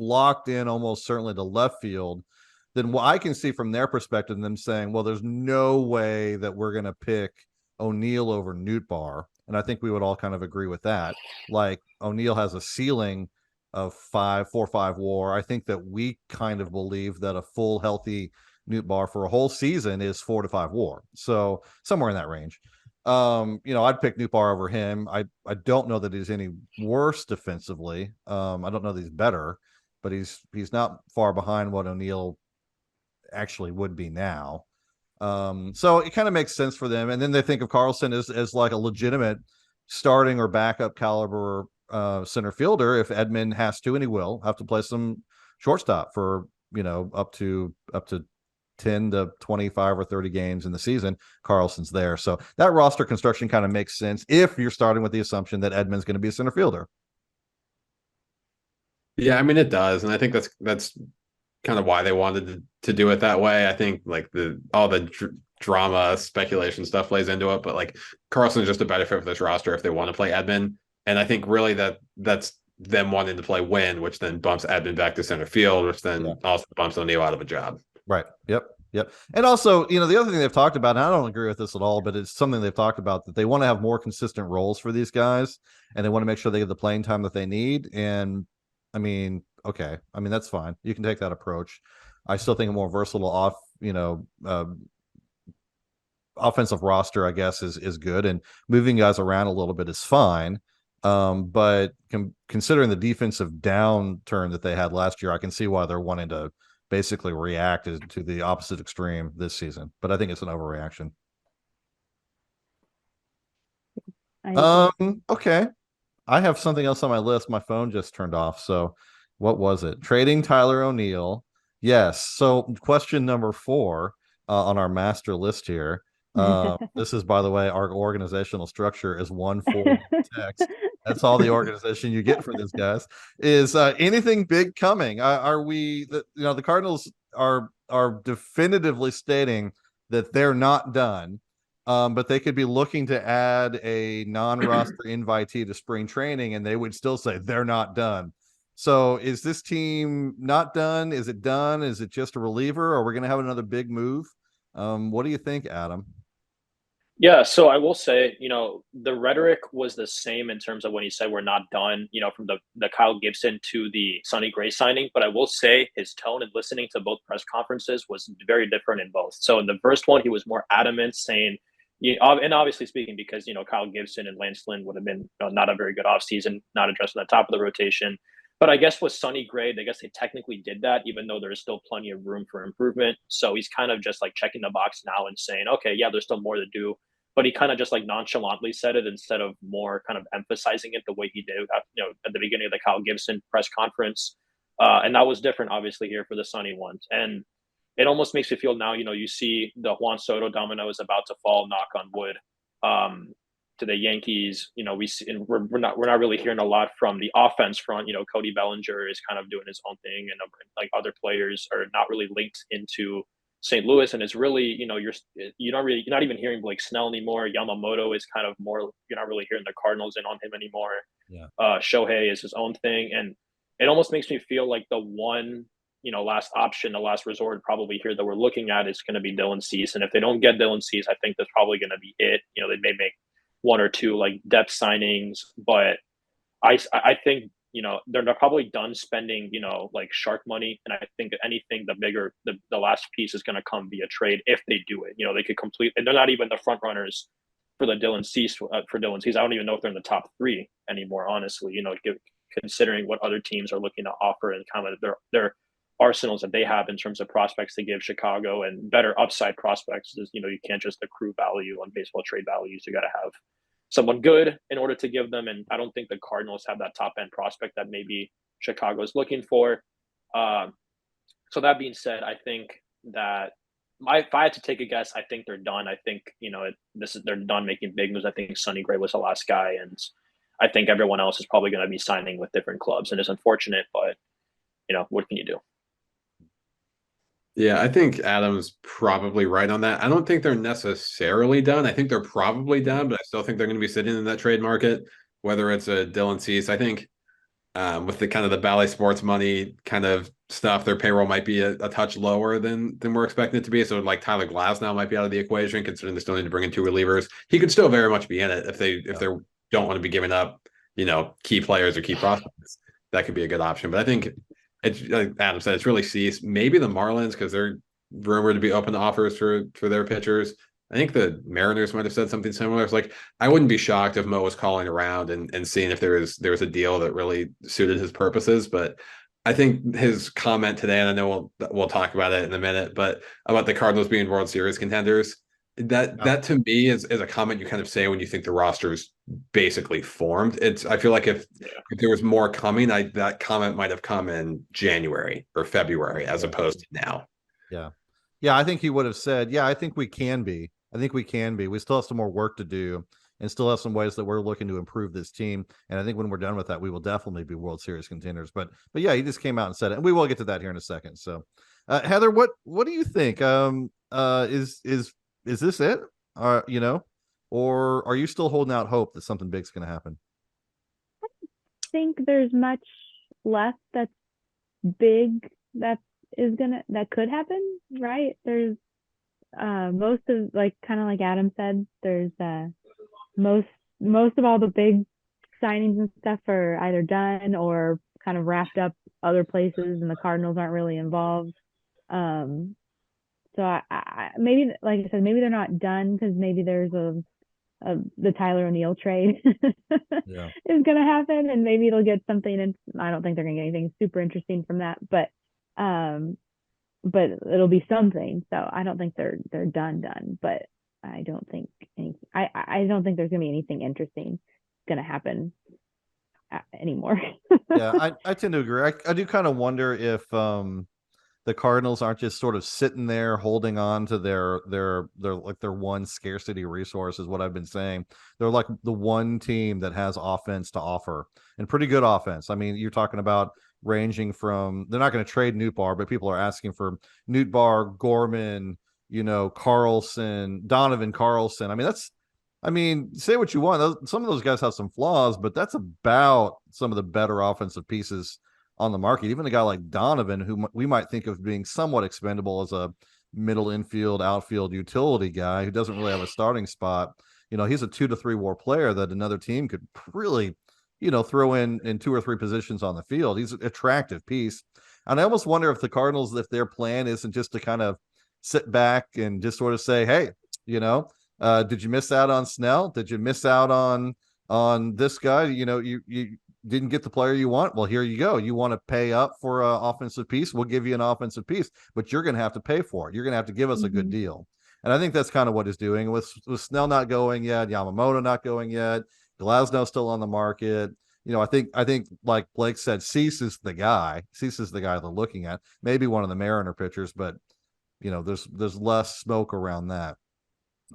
Speaker 1: locked in almost certainly to left field, then what I can see from their perspective, them saying, well, there's no way that we're going to pick O'Neill over Nootbaar. And I think we would all kind of agree with that. Like O'Neill has a ceiling of 4.5 WAR. I think that we kind of believe that a full healthy Nootbaar for a whole season is 4 to 5 WAR. So somewhere in that range. I'd pick Nootbaar over him. I don't know that he's any worse defensively. I don't know that he's better, but he's not far behind what O'Neill actually would be now. So it kind of makes sense for them. And then they think of Carlson as like a legitimate starting or backup caliber center fielder if Edman has to, and he will have to play some shortstop for up to 10 to 25 or 30 games in the season. Carlson's there. So that roster construction kind of makes sense if you're starting with the assumption that Edman's going to be a center fielder.
Speaker 3: Yeah, I mean it does, and I think that's kind of why they wanted to do it that way. I think like all the drama speculation stuff plays into it, but like Carlson's just a better fit for this roster if they want to play Edman. And I think really that's them wanting to play Wynn, which then bumps Edman back to center field, which then also bumps O'Neill out of a job.
Speaker 1: Right. Yep. And also, the other thing they've talked about, and I don't agree with this at all, but it's something they've talked about, that they want to have more consistent roles for these guys, and they want to make sure they get the playing time that they need. And I mean, okay. I mean, that's fine. You can take that approach. I still think a more versatile offensive roster, I guess, is good, and moving guys around a little bit is fine. But considering the defensive downturn that they had last year, I can see why they're wanting to basically react to the opposite extreme this season. But I think it's an overreaction. Okay. I have something else on my list. My phone just turned off. So what was it? Trading Tyler O'Neill. Yes. So question number 4 on our master list here. This is, by the way, our organizational structure is 1-4 text. That's all the organization you get for this, guys. Is anything big coming? Are we? The Cardinals are definitively stating that they're not done, but they could be looking to add a non-roster invitee to spring training, and they would still say they're not done. So, is this team not done? Is it done? Is it just a reliever? Or are we going to have another big move? What do you think, Adam?
Speaker 4: Yeah, so I will say, the rhetoric was the same in terms of when he said we're not done, from the Kyle Gibson to the Sonny Gray signing. But I will say his tone and listening to both press conferences was very different in both. So in the first one, he was more adamant, saying, and obviously speaking because, Kyle Gibson and Lance Lynn would have been not a very good offseason, not addressed at the top of the rotation. But I guess with Sonny Gray, I guess they technically did that, even though there's still plenty of room for improvement. So he's kind of just like checking the box now and saying, okay, yeah, there's still more to do. But he kind of just like nonchalantly said it instead of more kind of emphasizing it the way he did, at the beginning of the Kyle Gibson press conference. And that was different, obviously, here for the Sonny ones. And it almost makes me feel now, you see the Juan Soto domino is about to fall, knock on wood, to the Yankees. We see, and we're not really hearing a lot from the offense front. Cody Bellinger is kind of doing his own thing, and like other players are not really linked into St. Louis, and it's really, you're not even hearing Blake Snell anymore. Yamamoto is kind of more, you're not really hearing the Cardinals in on him anymore.
Speaker 1: Yeah.
Speaker 4: Shohei is his own thing, and it almost makes me feel like the one last option, the last resort probably here that we're looking at is going to be Dylan Cease. And if they don't get Dylan Cease, I think that's probably going to be it. They may make one or two like depth signings, but I think they're probably done spending like shark money, and I think anything the last piece is going to come via trade if they do it. They could complete, and they're not even the front runners for the Dylan Cease for Dylan Cease. I don't even know if they're in the top three anymore, honestly. Considering what other teams are looking to offer and kind of their arsenals that they have in terms of prospects to give Chicago and better upside prospects. Is you can't just accrue value on baseball trade values. You got to have someone good in order to give them. And I don't think the Cardinals have that top end prospect that maybe Chicago is looking for. So that being said, I think that if I had to take a guess, I think they're done. I think, they're done making big moves. I think Sonny Gray was the last guy. And I think everyone else is probably going to be signing with different clubs. And it's unfortunate, but what can you do?
Speaker 3: Yeah, I think Adam's probably right on that. I don't think they're necessarily done. I think they're probably done, but I still think they're going to be sitting in that trade market, whether it's a Dylan Cease. I think with the kind of the Bally Sports money kind of stuff, their payroll might be a touch lower than we're expecting it to be. So like Tyler Glasnow might be out of the equation, considering they still need to bring in two relievers. He could still very much be in it if they don't want to be giving up, key players or key prospects. That could be a good option. But I think it's like Adam said, it's really Cease. Maybe the Marlins, because they're rumored to be open to offers for their pitchers. I think the Mariners might have said something similar. It's like I wouldn't be shocked if Mo was calling around and seeing if there was a deal that really suited his purposes. But I think his comment today, and I know we'll talk about it in a minute, but about the Cardinals being World Series contenders, that to me is a comment you kind of say when you think the roster is basically formed. I feel like if there was more coming, that comment might have come in January or February as opposed to now.
Speaker 1: Yeah, I think he would have said, I think we can be. We still have some more work to do and still have some ways that we're looking to improve this team. And I think when we're done with that, we will definitely be World Series contenders. But yeah, he just came out and said it, and we will get to that here in a second. So, Heather, what do you think? Is this it? Or are you still holding out hope that something big's going to happen?
Speaker 2: I think there's much left that's big that could happen, right? There's most of, like, kind of like Adam said, there's most of all the big signings and stuff are either done or kind of wrapped up other places, and the Cardinals aren't really involved. So I maybe, like I said, maybe they're not done because maybe there's the Tyler O'Neill trade is going to happen, and maybe it'll get something. And I don't think they're going to get anything super interesting from that, but it'll be something. So I don't think they're done, but I don't think I don't think there's going to be anything interesting going to happen anymore.
Speaker 1: Yeah, I tend to agree. I do kind of wonder if the Cardinals aren't just sort of sitting there holding on to their one scarcity resource, is what I've been saying. They're like the one team that has offense to offer, and pretty good offense. I mean, you're talking about ranging from, they're not going to trade Nootbaar, but people are asking for Nootbaar, Gorman, Carlson, Donovan Carlson. I mean, say what you want. Some of those guys have some flaws, but that's about some of the better offensive pieces on the market. Even a guy like Donovan, who we might think of being somewhat expendable as a middle infield, outfield utility guy who doesn't really have a starting spot. He's a 2 to 3 WAR player that another team could really, throw in 2 or 3 positions on the field. He's an attractive piece. And I almost wonder if the Cardinals, if their plan isn't just to kind of sit back and just sort of say, hey, did you miss out on Snell? Did you miss out on this guy? You didn't get the player you want. Well, here you go. You want to pay up for an offensive piece? We'll give you an offensive piece, but you're going to have to pay for it. You're going to have to give us a good deal. And I think that's kind of what he's doing with Snell not going yet, Yamamoto not going yet, Glasnow still on the market. I think like Blake said, Cease is the guy. Cease is the guy they're looking at. Maybe one of the Mariner pitchers, but there's less smoke around that.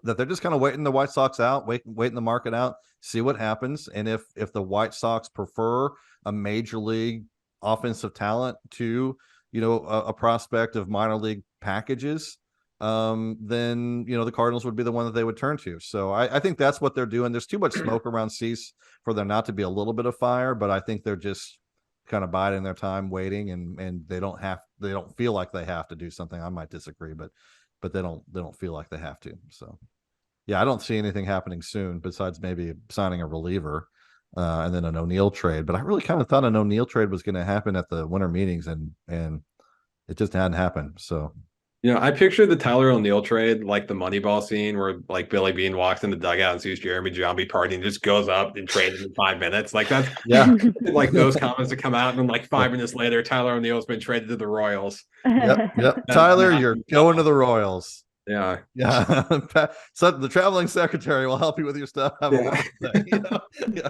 Speaker 1: That they're just kind of waiting the White Sox out, waiting the market out, see what happens. And if the White Sox prefer a major league offensive talent to, a prospect of minor league packages, then, the Cardinals would be the one that they would turn to. So I think that's what they're doing. There's too much smoke around Cease for there not to be a little bit of fire, but I think they're just kind of biding their time, waiting, and they don't feel like they have to do something. I might disagree, but they don't feel like they have to. So yeah, I don't see anything happening soon besides maybe signing a reliever and then an O'Neill trade. But I really kind of thought an O'Neill trade was going to happen at the winter meetings, and it just hadn't happened. So
Speaker 3: I pictured the Tyler O'Neill trade like the Moneyball scene where like Billy Bean walks in the dugout and sees Jeremy Giambi partying and just goes up and trades him in 5 minutes. Like that's
Speaker 1: yeah,
Speaker 3: like those comments that come out, and then like 5 minutes later, Tyler O'Neill's been traded to the Royals.
Speaker 1: yep. Tyler, you're going to the Royals.
Speaker 3: Yeah.
Speaker 1: Yeah. So the traveling secretary will help you with your stuff. Have a wonderful day. Yeah.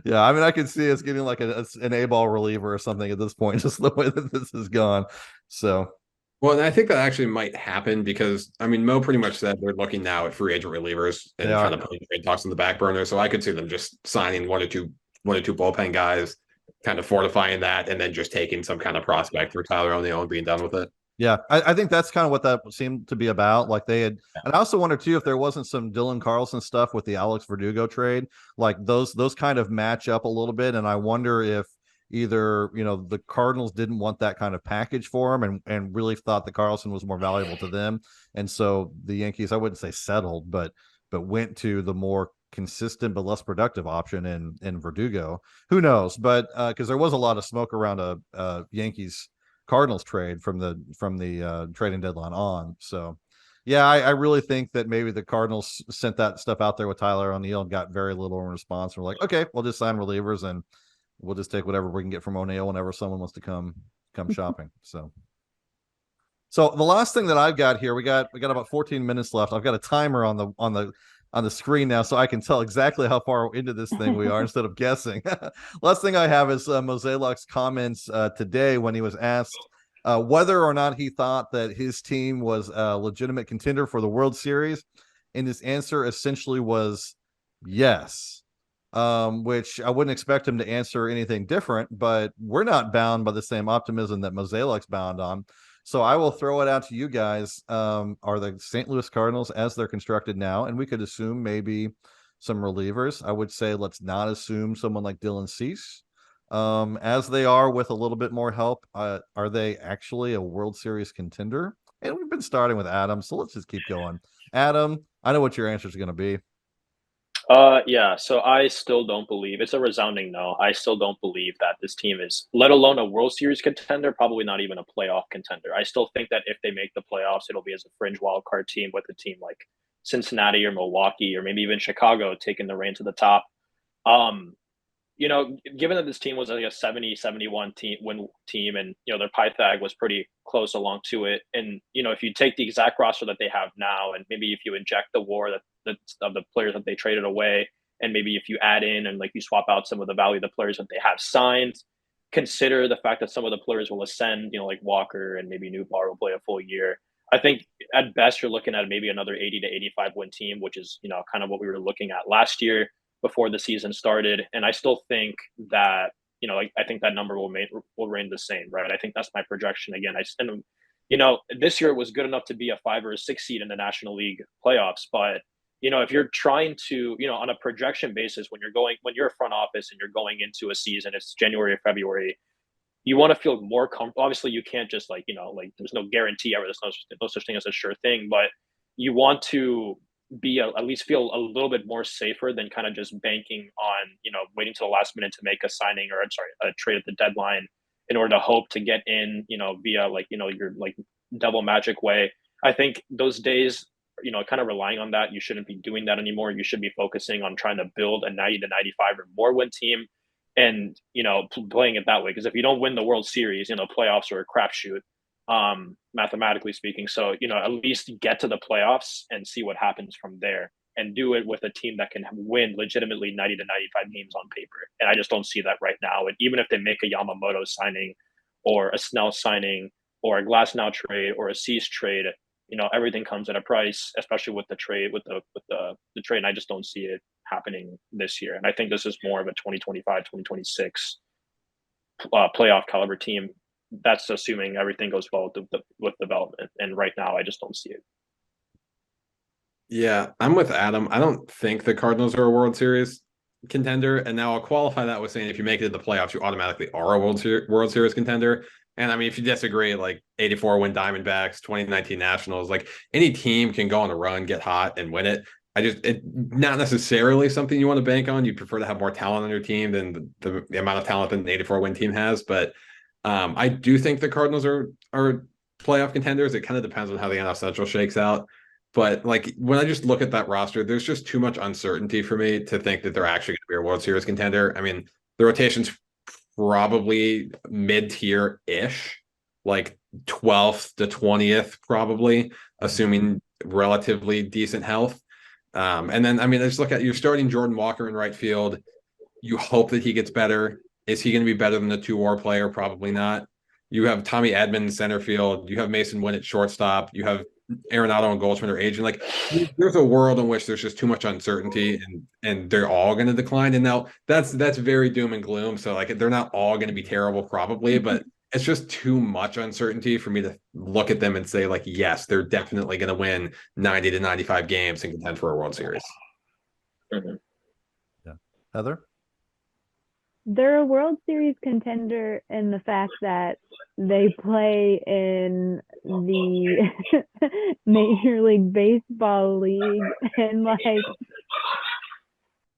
Speaker 1: Yeah. I mean, I can see us getting like an A-ball reliever or something at this point, just the way that this has gone. So
Speaker 3: Well, and I think that actually might happen because I mean Mo pretty much said they're looking now at free agent relievers and
Speaker 1: They are.
Speaker 3: kind of putting trade talks on the back burner. So I could see them just signing one or two bullpen guys, kind of fortifying that, and then just taking some kind of prospect for Tyler O'Neill and being done with it.
Speaker 1: yeah, I think that's kind of what that seemed to be about. Like they had, and I also wonder too if there wasn't some Dylan Carlson stuff with the Alex Verdugo trade. Like those kind of match up a little bit, and I wonder if either the Cardinals didn't want that kind of package for him, and really thought that Carlson was more valuable to them, and so the Yankees, I wouldn't say settled, but went to the more consistent but less productive option in Verdugo. Who knows? But because there was a lot of smoke around a Yankees Cardinals trade from the trading deadline on. So yeah, I really think that maybe the Cardinals sent that stuff out there with Tyler O'Neill and got very little in response. We're like, okay, we'll just sign relievers and we'll just take whatever we can get from O'Neill whenever someone wants to come shopping. So the last thing that I've got here, we got about 14 minutes left. I've got a timer on the screen now, so I can tell exactly how far into this thing we are instead of guessing. Last thing I have is Moselak's comments today when he was asked whether or not he thought that his team was a legitimate contender for the World Series, and his answer essentially was yes. Which I wouldn't expect him to answer anything different, but we're not bound by the same optimism that Moselak's bound on. So I will throw it out to you guys. Are the St. Louis Cardinals, as they're constructed now, and we could assume maybe some relievers. I would say let's not assume someone like Dylan Cease. As they are with a little bit more help, are they actually a World Series contender? And we've been starting with Adam, so let's just keep going. Adam, I know what your answer is going to be.
Speaker 4: Yeah, so I still don't believe it's a resounding no. I still don't believe that this team is, let alone a World Series contender, probably not even a playoff contender. I still think that if they make the playoffs, it'll be as a fringe wild card team with a team like Cincinnati or Milwaukee or maybe even Chicago taking the reign to the top. Given that this team was like a 70-71 win team, and their Pythag was pretty close along to it, and if you take the exact roster that they have now, and maybe if you inject the WAR of the players that they traded away, and maybe if you add in and like you swap out some of the value of the players that they have signed, consider the fact that some of the players will ascend, like Walker and maybe Newbar will play a full year. I think at best you're looking at maybe another 80 to 85 win team, which is kind of what we were looking at last year before the season started. And I still think that, I think that number will reign the same, right? I think that's my projection. Again, this year it was good enough to be a 5 or a 6 seed in the National League playoffs. But, if you're trying to, on a projection basis, when you're a front office and you're going into a season, it's January or February, you want to feel more comfortable. Obviously you can't just there's no guarantee ever. There's no such thing as a sure thing, but you want to at least feel a little bit more safer than kind of just banking on, waiting till the last minute to make a signing or a trade at the deadline in order to hope to get in, via your double magic way. I think those days, kind of relying on that, you shouldn't be doing that anymore. You should be focusing on trying to build a 90 to 95 or more win team and, playing it that way. Because if you don't win the World Series, playoffs are a crapshoot. Mathematically speaking. So, at least get to the playoffs and see what happens from there, and do it with a team that can win legitimately 90 to 95 games on paper. And I just don't see that right now. And even if they make a Yamamoto signing or a Snell signing or a Glasnow trade or a Cease trade, everything comes at a price, especially with the trade, with the trade. And I just don't see it happening this year. And I think this is more of a 2025, 2026 playoff caliber team. That's assuming everything goes well with development. And right now, I just don't see it.
Speaker 3: Yeah, I'm with Adam. I don't think the Cardinals are a World Series contender, and now I'll qualify that with saying if you make it to the playoffs, you automatically are a World Series contender. And I mean, if you disagree, like 84 win Diamondbacks, 2019 Nationals, like any team can go on a run, get hot, and win it. Not necessarily something you want to bank on. You prefer to have more talent on your team than the amount of talent that an 84 win team has. But I do think the Cardinals are playoff contenders. It kind of depends on how the NL Central shakes out. But like when I just look at that roster, there's just too much uncertainty for me to think that they're actually going to be a World Series contender. I mean, the rotation's probably mid-tier ish, like 12th to 20th, probably, assuming relatively decent health. And then, I mean, let's look at you're starting Jordan Walker in right field. You hope that he gets better. Is he going to be better than the 2-WAR player? Probably not. You have Tommy Edman in center field. You have Mason Winn at shortstop. You have Arenado and Goldschmidt are aging. Like there's a world in which there's just too much uncertainty and they're all going to decline. And now that's very doom and gloom. So like they're not all going to be terrible probably, but it's just too much uncertainty for me to look at them and say like, yes, they're definitely going to win 90 to 95 games and contend for a World Series.
Speaker 4: Mm-hmm.
Speaker 1: Yeah. Heather?
Speaker 2: They're a World Series contender in the fact that they play in the Major League Baseball league, and like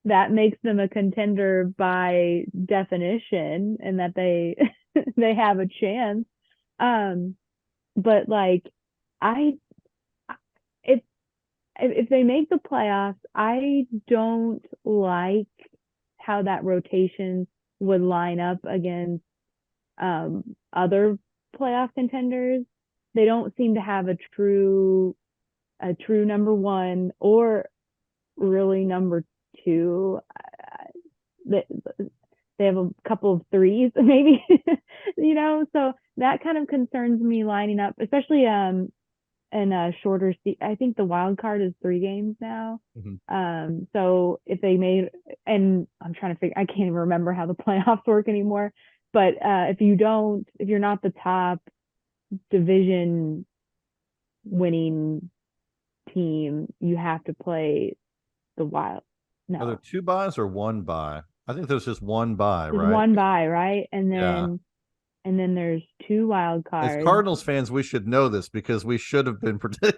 Speaker 2: that makes them a contender by definition, and that they they have a chance. But like if they make the playoffs, I don't like how that rotation would line up against other playoff contenders. They don't seem to have a true number one or really number two. They have a couple of threes maybe, so that kind of concerns me lining up, especially in a shorter I think the wild card is 3 games now.
Speaker 1: Mm-hmm.
Speaker 2: So if they made, and I'm trying to figure, I can't even remember how the playoffs work anymore, but if you're not the top division winning team, you have to play the wild. No,
Speaker 1: Are there 2 buys or 1 buy? I think there's just 1 buy,
Speaker 2: there's
Speaker 1: right?
Speaker 2: 1 buy, right? And then
Speaker 1: Yeah.
Speaker 2: and then there's 2 wild cards.
Speaker 1: As Cardinals fans, we should know this because we should have been, but I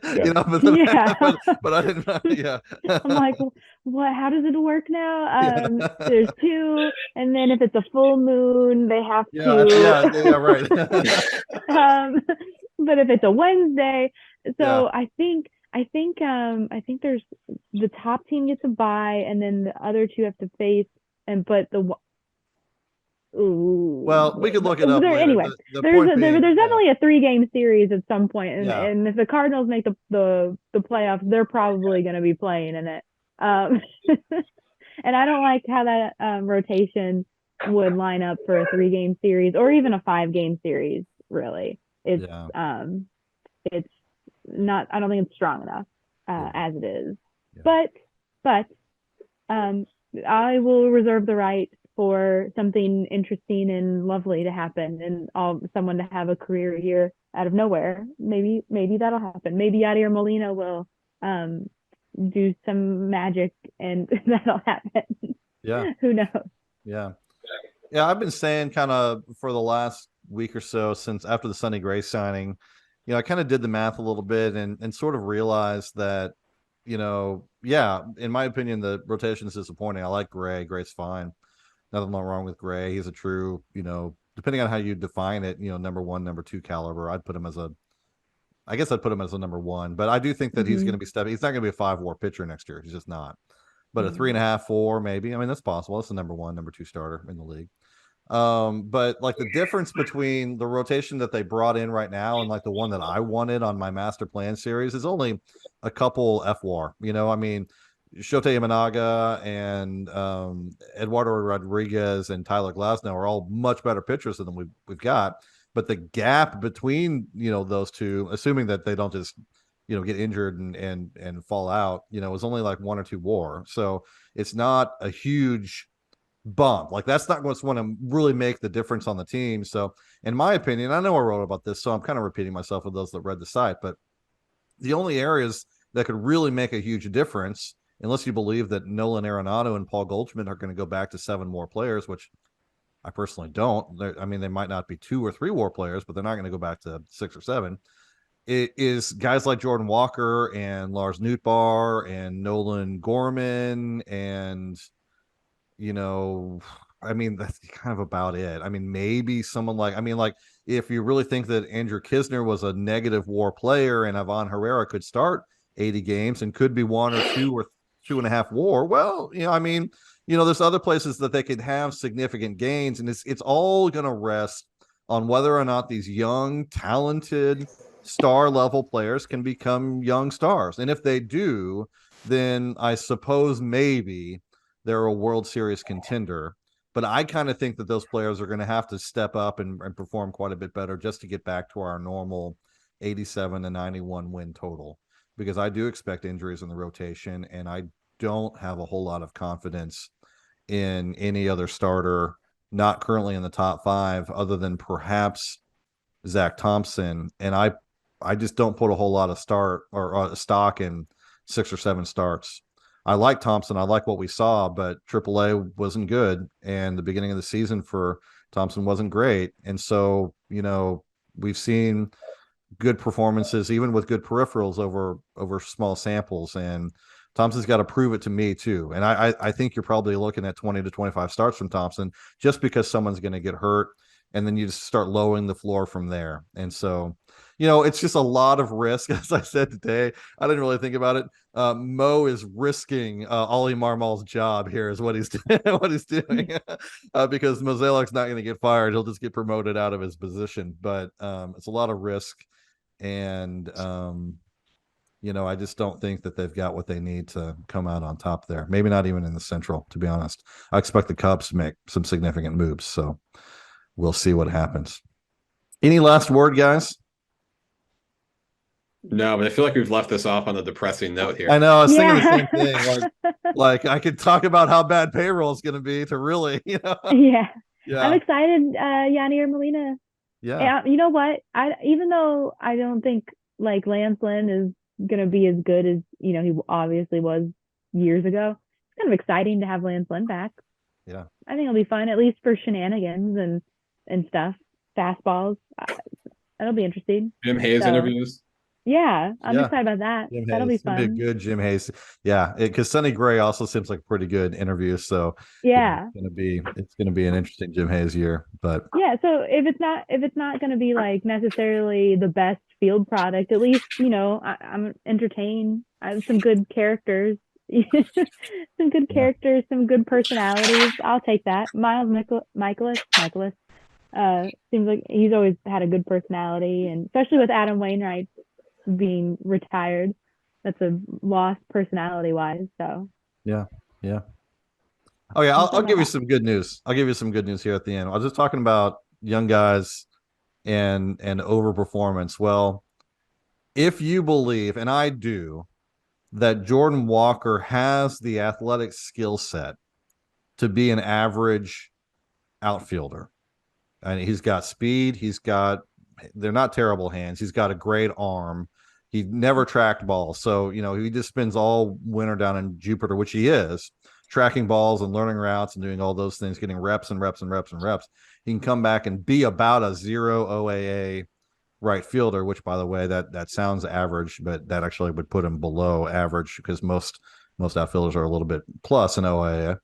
Speaker 1: didn't know. Yeah.
Speaker 2: I'm like, what? How does it work now?
Speaker 1: Yeah.
Speaker 2: There's 2, and then if it's a full moon, they have
Speaker 1: Yeah,
Speaker 2: to.
Speaker 1: right.
Speaker 2: But if it's a Wednesday, so
Speaker 1: Yeah.
Speaker 2: I think there's the top team gets a bye, and then the other 2 have to face,
Speaker 1: Well, we could look it up later.
Speaker 2: Anyway, there's definitely a 3-game series at some point, and if the Cardinals make the playoffs, they're probably going to be playing in it. And I don't like how that rotation would line up for a 3-game series or even a 5-game series. Really, it's not. I don't think it's strong enough as it is. Yeah. But I will reserve the right for something interesting and lovely to happen, and someone to have a career year out of nowhere. Maybe that'll happen. Maybe Yadier Molina will do some magic, and that'll happen.
Speaker 1: Yeah.
Speaker 2: Who knows?
Speaker 1: Yeah. I've been saying kind of for the last week or so since after the Sonny Gray signing, I kind of did the math a little bit and sort of realized that, in my opinion, the rotation is disappointing. I like Gray. Gray's fine. Nothing wrong with Gray. He's a true, depending on how you define it, number 1, number 2 caliber. I'd put him as a number 1, but I do think that he's going to be stepping. He's not going to be a 5-WAR pitcher next year. He's just not. But a 3.5, 4, maybe. I mean, that's possible. That's the number 1, number 2 starter in the league. But like the difference between the rotation that they brought in right now and like the one that I wanted on my master plan series is only a couple FWAR. I mean, Shota Imanaga and Eduardo Rodriguez and Tyler Glasnow are all much better pitchers than we've got. But the gap between those two, assuming that they don't just get injured and fall out, is only like 1 or 2 WAR. So it's not a huge bump. Like that's not what's going to really make the difference on the team. So in my opinion, I know I wrote about this, so I'm kind of repeating myself with those that read the site, but the only areas that could really make a huge difference unless you believe that Nolan Arenado and Paul Goldschmidt are going to go back to 7 more players, which I personally don't. I mean, they might not be 2 or 3 war players, but they're not going to go back to 6 or 7. It is guys like Jordan Walker and Lars Nootbaar and Nolan Gorman and, I mean, that's kind of about it. I mean, maybe someone like if you really think that Andrew Kisner was a negative war player and Ivan Herrera could start 80 games and could be 1 or 2 or 2.5 war, well, I mean, there's other places that they could have significant gains, and it's all going to rest on whether or not these young, talented, star level players can become young stars. And if they do, then I suppose maybe they're a World Series contender. But I kind of think that those players are going to have to step up and perform quite a bit better just to get back to our normal 87 to 91 win total, because I do expect injuries in the rotation, and I don't have a whole lot of confidence in any other starter not currently in the top 5 other than perhaps Zach Thompson. And I just don't put a whole lot of stock in 6 or 7 starts. I like Thompson. I like what we saw, but AAA wasn't good, and the beginning of the season for Thompson wasn't great. And so, we've seen good performances, even with good peripherals over small samples. And Thompson's got to prove it to me too. And I think you're probably looking at 20 to 25 starts from Thompson, just because someone's going to get hurt, and then you just start lowering the floor from there. And so, it's just a lot of risk. As I said today, I didn't really think about it. Mo is risking Ollie Marmol's job here, is what he's what he's doing, because Moselek's not going to get fired. He'll just get promoted out of his position. But it's a lot of risk, and I just don't think that they've got what they need to come out on top there. Maybe not even in the Central, to be honest. I expect the Cubs to make some significant moves, so we'll see what happens. Any last word, guys?
Speaker 3: No, but I feel like we've left this off on a depressing note here.
Speaker 1: I know. I was thinking the same thing. Like I could talk about how bad payroll is going to be to really,
Speaker 2: Yeah. I'm excited. Yanier Molina.
Speaker 1: Yeah.
Speaker 2: You know what? Even though I don't think like Lance Lynn is going to be as good as he obviously was years ago, it's kind of exciting to have Lance Lynn back.
Speaker 1: Yeah.
Speaker 2: I think it'll be fun, at least for shenanigans and stuff. Fastballs. That'll be interesting.
Speaker 3: Jim Hayes interviews.
Speaker 2: Yeah, I'm excited about that.
Speaker 1: Jim
Speaker 2: That'll
Speaker 1: Hayes.
Speaker 2: be fun.
Speaker 1: It'll be a good Jim Hayes. Yeah, because Sonny Gray also seems like a pretty good interview. So
Speaker 2: yeah,
Speaker 1: it's gonna be an interesting Jim Hayes year. But
Speaker 2: yeah, so if it's not gonna be like necessarily the best field product, at least I'm entertained. I have some good characters, some good characters, some good personalities. I'll take that. Miles Michaelis. Seems like he's always had a good personality, and especially with Adam Wainwright being retired, that's a loss personality wise. So
Speaker 1: yeah. Oh yeah, I'll give you some good news. I'll give you some good news here at the end. I was just talking about young guys and overperformance. Well, if you believe, and I do, that Jordan Walker has the athletic skill set to be an average outfielder, and he's got speed, they're not terrible hands, he's got a great arm, he never tracked balls, so he just spends all winter down in Jupiter, which he is, tracking balls and learning routes and doing all those things, getting reps and reps and reps and reps. He can come back and be about a 0 OAA right fielder, which, by the way, that sounds average, but that actually would put him below average, because most outfielders are a little bit plus in OAA.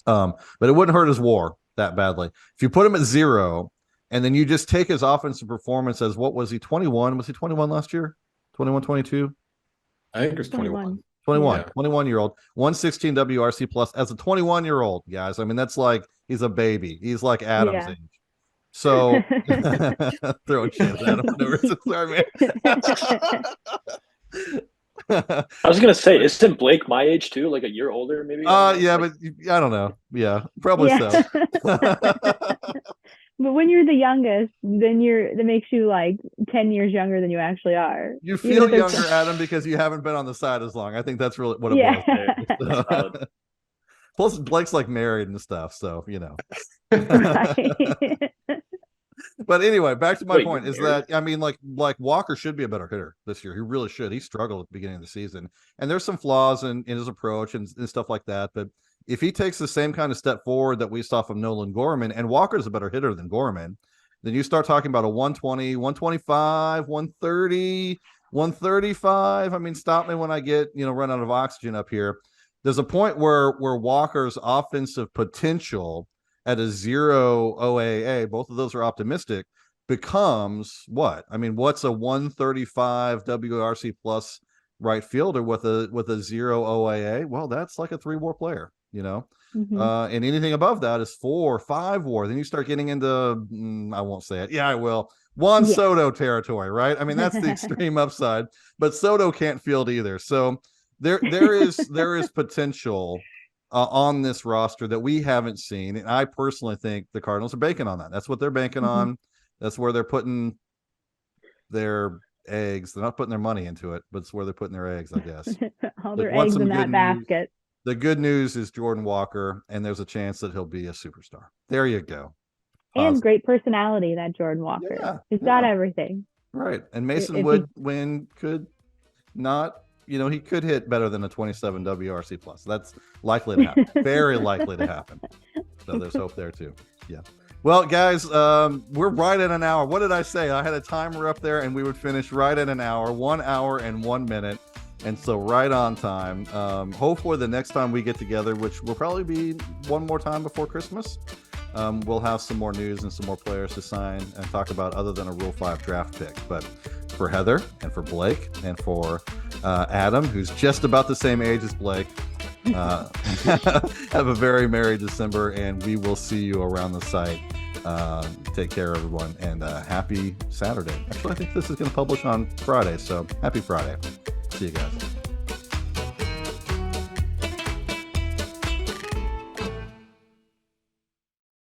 Speaker 1: But it wouldn't hurt his WAR that badly if you put him at 0, and then you just take his offensive performance as, what was he, 21? Was he 21 last year? 21, 22?
Speaker 3: I think it was 21.
Speaker 1: 21-year-old, 116 WRC plus as a 21-year-old, guys. I mean, that's like he's a baby. He's like Adam's age. So throwing shit at him. Sorry, man.
Speaker 4: I was gonna say, isn't Blake my age too? Like a year older, maybe?
Speaker 1: Yeah, but I don't know. Yeah, probably so.
Speaker 2: But when you're the youngest, then that makes you like 10 years younger than you actually are.
Speaker 1: You feel younger, Adam, because you haven't been on the side as long. I think that's really what it boils down to. Plus, Blake's like married and stuff, so
Speaker 2: Right.
Speaker 1: But anyway, back to my
Speaker 4: Wait,
Speaker 1: point
Speaker 4: you're
Speaker 1: is
Speaker 4: married?
Speaker 1: that I mean, like Walker should be a better hitter this year. He really should. He struggled at the beginning of the season, and there's some flaws in his approach and stuff like that. But if he takes the same kind of step forward that we saw from Nolan Gorman, and Walker's a better hitter than Gorman, then you start talking about a 120, 125, 130, 135. I mean, stop me when I get, run out of oxygen up here. There's a point where Walker's offensive potential at a 0 OAA, both of those are optimistic, becomes what? I mean, what's a 135 WRC plus right fielder with a 0 OAA? Well, that's like a 3-WAR player,
Speaker 2: Mhm.
Speaker 1: and anything above that is 4 or 5 WAR. Then you start getting into I won't say it. Yeah, I will. Juan
Speaker 2: Yeah.
Speaker 1: Soto territory, right? I mean, that's the extreme upside, but Soto can't field either. So there is potential on this roster that we haven't seen, and I personally think the Cardinals are banking on that. That's what they're banking on. That's where they're putting their eggs. They're not putting their money into it, but it's where they're putting their eggs, I guess.
Speaker 2: All
Speaker 1: Look,
Speaker 2: their
Speaker 1: what's
Speaker 2: eggs
Speaker 1: some
Speaker 2: in
Speaker 1: good
Speaker 2: that
Speaker 1: news?
Speaker 2: basket.
Speaker 1: The good news is Jordan Walker, and there's a chance that he'll be a superstar. There you go.
Speaker 2: And great personality, that Jordan Walker.
Speaker 1: Yeah,
Speaker 2: He's got everything.
Speaker 1: right. And Mason
Speaker 2: If
Speaker 1: Woodwin could not, he could hit better than a 27 WRC plus. That's likely to happen. Very likely to happen. So there's hope there too. Yeah. Well, guys, we're right at an hour. What did I say? I had a timer up there, and we would finish right at an hour, 1 hour and 1 minute. And so right on time. Hopefully the next time we get together, which will probably be one more time before Christmas, we'll have some more news and some more players to sign and talk about other than a Rule 5 draft pick. But for Heather and for Blake and for Adam, who's just about the same age as Blake, have a very Merry December, and we will see you around the site. Take care, everyone, and happy Saturday. Actually, I think this is going to publish on Friday, so happy Friday. See you guys.